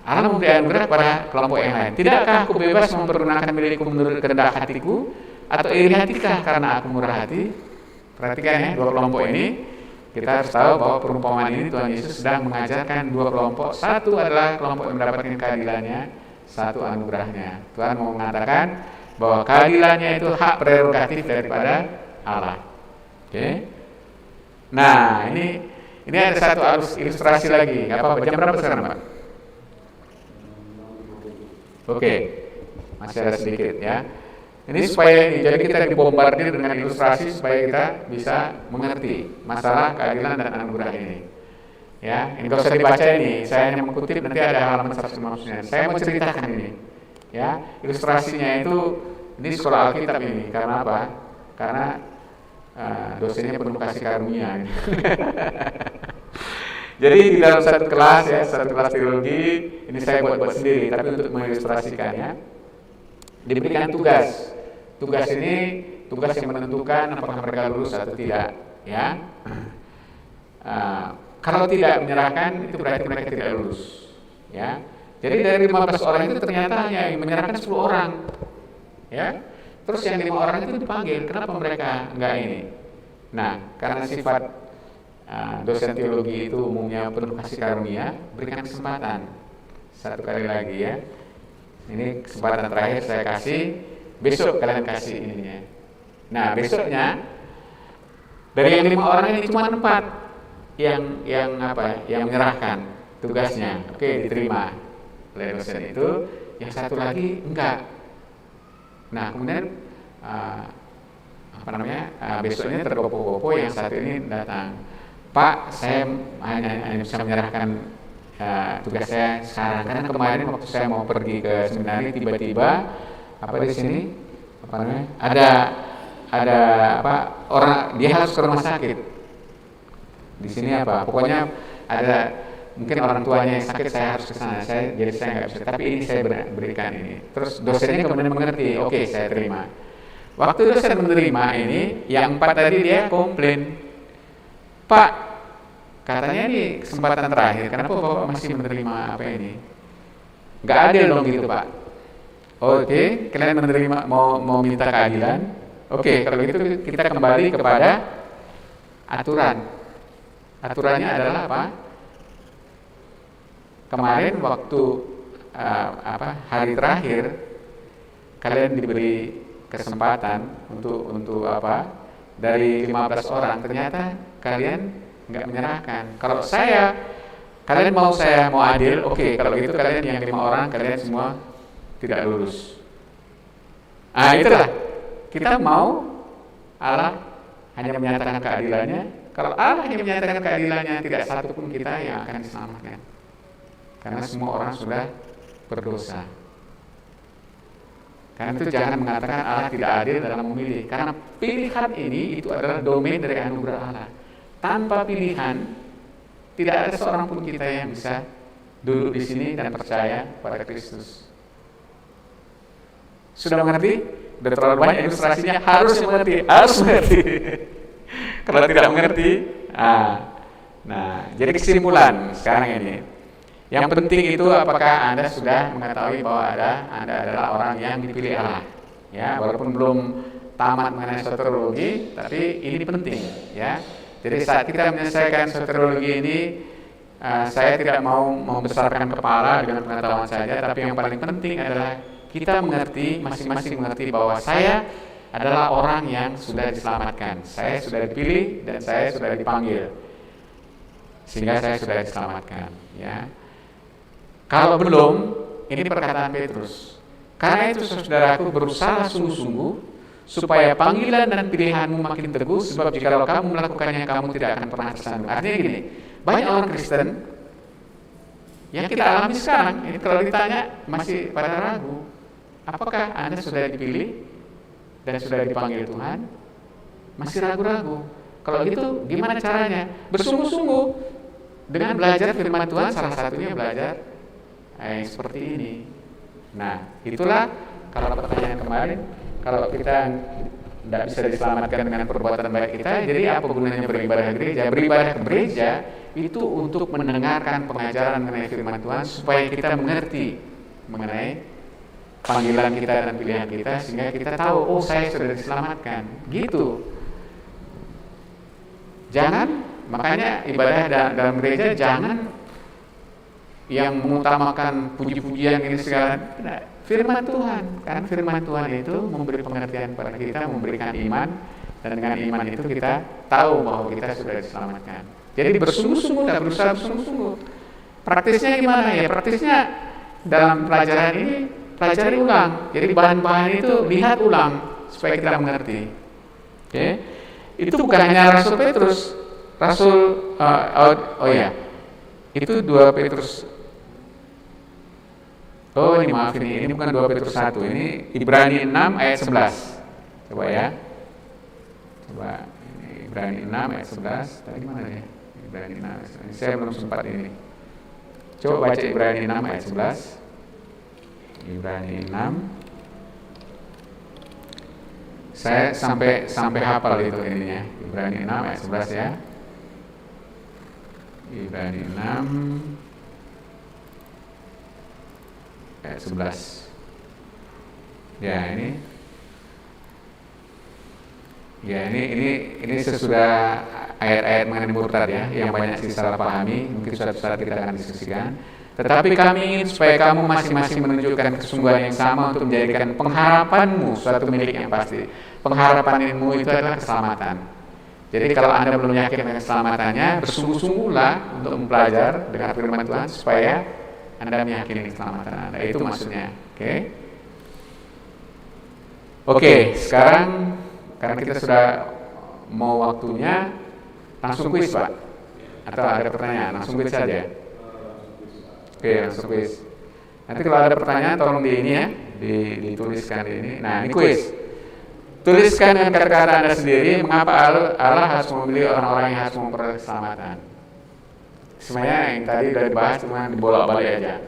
Allah memberi anugerah kepada kelompok yang lain. Tidakkah aku bebas mempergunakan milikku menurut kehendak hatiku, atau iri hatikah karena aku murah hati? Perhatikan ya, dua kelompok ini. Kita harus tahu bahwa perumpamaan ini Tuhan Yesus sedang mengajarkan dua kelompok. Satu adalah kelompok yang mendapatkan keadilannya, satu anugerahnya. Tuhan mau mengatakan bahwa keadilannya itu hak prerogatif daripada Allah. Oke. Nah, ini ada satu ilustrasi lagi. Jam berapa sekarang, Pak? Oke. Masih ada sedikit ya. Ini supaya jadi kita dibombardir dengan ilustrasi supaya kita bisa mengerti masalah keadilan dan anugerah ini. Ya, ini enggak usah dibaca ini. Saya hanya mengutip, nanti ada halaman 159. Saya mau ceritakan ini. Ya, ilustrasinya itu ini sekolah Alkitab ini. Karena apa? Karena dosennya penuh kasih karunia. Jadi di dalam satu kelas teologi, ini saya buat sendiri, tapi untuk mengilustrasikannya, diberikan tugas. Tugas ini tugas yang menentukan apakah mereka lulus atau tidak, ya. Kalau tidak menyerahkan itu berarti mereka tidak lulus, ya. Jadi dari 15 orang itu ternyata hanya yang menyerahkan 10 orang, ya. Terus yang 5 orang itu dipanggil, kenapa mereka enggak ini? Nah, karena sifat dosen teologi itu umumnya penuh kasih karunia, berikan kesempatan satu kali lagi ya. Ini kesempatan terakhir saya kasih, besok kalian kasih ininya. Nah, besoknya dari yang 5 orang ini cuma 4 yang menyerahkan tugasnya. Oke, diterima oleh dosen itu, yang satu lagi enggak. Nah, kemudian besoknya tergopoh-gopoh yang satu ini datang. Pak, saya hanya bisa menyerahkan tugas saya sekarang, karena kemarin waktu saya mau pergi ke seminari tiba-tiba di sini ada orang dia harus ke rumah sakit di sini pokoknya ada mungkin orang tuanya yang sakit, saya harus ke sana, jadi saya nggak bisa, tapi ini saya berikan ini. Terus dosennya kemudian mengerti, oke, saya terima. Waktu dosen menerima ini, yang 4 tadi dia komplain, Pak, katanya ini kesempatan terakhir, kenapa Bapak masih menerima apa ini? Nggak adil dong gitu, Pak. Oke, kalian menerima mau minta keadilan. Oke, kalau gitu kita kembali kepada aturan. Aturannya adalah apa? Kemarin waktu hari terakhir kalian diberi kesempatan untuk dari 15 orang, ternyata kalian nggak menyerahkan. Kalau kalian mau adil, oke, kalau gitu kalian yang 5 orang kalian semua tidak lulus. Itulah kita mau Allah hanya menyatakan keadilannya. Kalau Allah hanya menyatakan keadilannya, tidak satu pun kita yang akan diselamatkan, karena semua orang sudah berdosa. Karena itu jangan mengatakan Allah tidak adil dalam memilih, karena pilihan ini itu adalah domain dari anugerah Allah. Tanpa pilihan, tidak ada seorang pun kita yang bisa duduk di sini dan percaya pada Kristus. Sudah mengerti? Sudah terlalu banyak ilustrasinya, harus mengerti. Kalau tidak mengerti, nah, jadi kesimpulan sekarang ini, Yang penting itu apakah Anda sudah mengetahui bahwa Anda adalah orang yang dipilih Allah. Ya, walaupun belum tamat mengenai soteriologi, tapi ini penting, ya. Jadi saat kita menyelesaikan soteriologi ini, saya tidak mau membesarkan kepala dengan pengetahuan saja, tapi yang paling penting adalah kita mengerti, masing-masing mengerti bahwa saya adalah orang yang sudah diselamatkan. Saya sudah dipilih dan saya sudah dipanggil, sehingga saya sudah diselamatkan, ya. Kalau belum, ini perkataan Petrus. Karena itu saudaraku, berusaha sungguh-sungguh supaya panggilan dan pilihanmu makin teguh, sebab jikalau kamu melakukannya, kamu tidak akan pernah tersandung. Artinya gini, banyak orang Kristen yang kita alami sekarang, ini kalau ditanya masih pada ragu, apakah Anda sudah dipilih dan sudah dipanggil Tuhan? Masih ragu-ragu. Kalau gitu gimana caranya? Bersungguh-sungguh dengan belajar firman Tuhan, salah satunya belajar seperti ini. Nah, itulah kalau pertanyaan kemarin, kalau kita tidak bisa diselamatkan dengan perbuatan baik kita, jadi apa gunanya beribadah ke gereja? Beribadah ke gereja itu untuk mendengarkan pengajaran mengenai firman Tuhan, supaya kita mengerti mengenai panggilan kita dan pilihan kita, sehingga kita tahu, oh saya sudah diselamatkan, gitu. Jangan, makanya ibadah dalam gereja jangan yang mengutamakan puji-pujian ini segala. Firman Tuhan, kan firman Tuhan itu memberi pengertian kepada kita, memberikan iman, dan dengan iman itu kita tahu bahwa kita sudah diselamatkan. Jadi bersungguh-sungguh dan berusaha bersungguh-sungguh. Praktisnya gimana ya? Praktisnya dalam pelajaran ini pelajari ulang. Jadi bahan-bahan itu lihat ulang supaya kita mengerti. Oke? Itu bukan hanya Rasul Petrus, itu 2 Petrus. Oh ini maaf, ini bukan 2 Petrus 1, ini Ibrani 6 ayat 11. Coba ya. Coba ini Ibrani 6 ayat 11. Tadi mana ya? Ibrani 6 ayat 11. Saya belum sempat ini. Coba baca Ibrani 6 ayat 11. Ibrani 6. Saya sampai hafal itu ininya. Ibrani 6 ayat 11 ya. Ibrani 6 ayat 11. Ya, ini sesudah ayat-ayat mengenai murtad ya, yang banyak salah pahami, mungkin suatu saat kita akan diskusikan. Tetapi kami ingin supaya kamu masing-masing menunjukkan kesungguhan yang sama untuk menjadikan pengharapanmu suatu milik yang pasti. Pengharapanmu itu adalah keselamatan. Jadi kalau Anda belum yakin dengan keselamatannya, bersungguh-sungguhlah untuk mempelajari dengan firman Tuhan supaya Anda meyakini keselamatan Anda. Itu maksudnya. Oke, sekarang karena kita sudah mau waktunya, langsung kuis Pak? Atau ada pertanyaan? Langsung kuis saja? Oke, langsung kuis. Nanti kalau ada pertanyaan tolong di ini ya, dituliskan di ini. Nah, ini kuis. Tuliskan dengan kata-kata Anda sendiri, mengapa Allah harus memilih orang-orang yang harus memperoleh keselamatan. Semuanya yang tadi sudah dibahas, cuma dibolak-balik aja.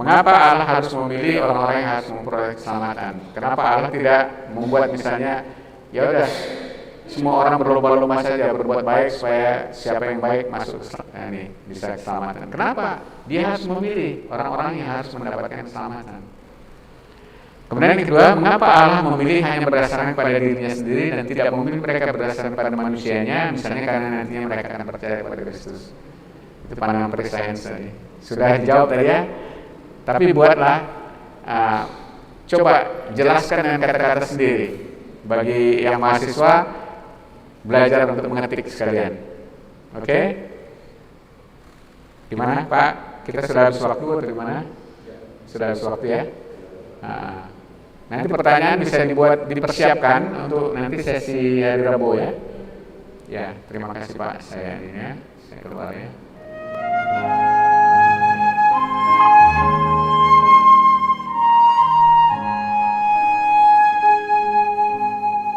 Mengapa Allah harus memilih orang-orang yang harus memperoleh keselamatan? Kenapa Allah tidak membuat misalnya, ya udah semua orang berlomba-lomba saja berbuat baik supaya siapa yang baik masuk bisa keselamatan? Kenapa? Dia harus memilih orang-orang yang harus mendapatkan keselamatan. Kemudian yang kedua, mengapa Allah memilih hanya berdasarkan pada dirinya sendiri dan tidak memilih mereka berdasarkan pada manusianya? Misalnya karena nantinya mereka akan percaya kepada Kristus. Itu pandangan Prescience tadi. Sudah dijawab tadi ya. Tapi buatlah, coba jelaskan dengan kata-kata sendiri. Bagi yang mahasiswa, belajar untuk mengetik sekalian. Oke? Gimana Pak? Kita sudah habis waktu atau gimana? Sudah habis waktu ya? Nanti pertanyaan bisa dipersiapkan untuk nanti sesi hari Rabu ya. Ya, terima kasih Pak. Saya keluar ya.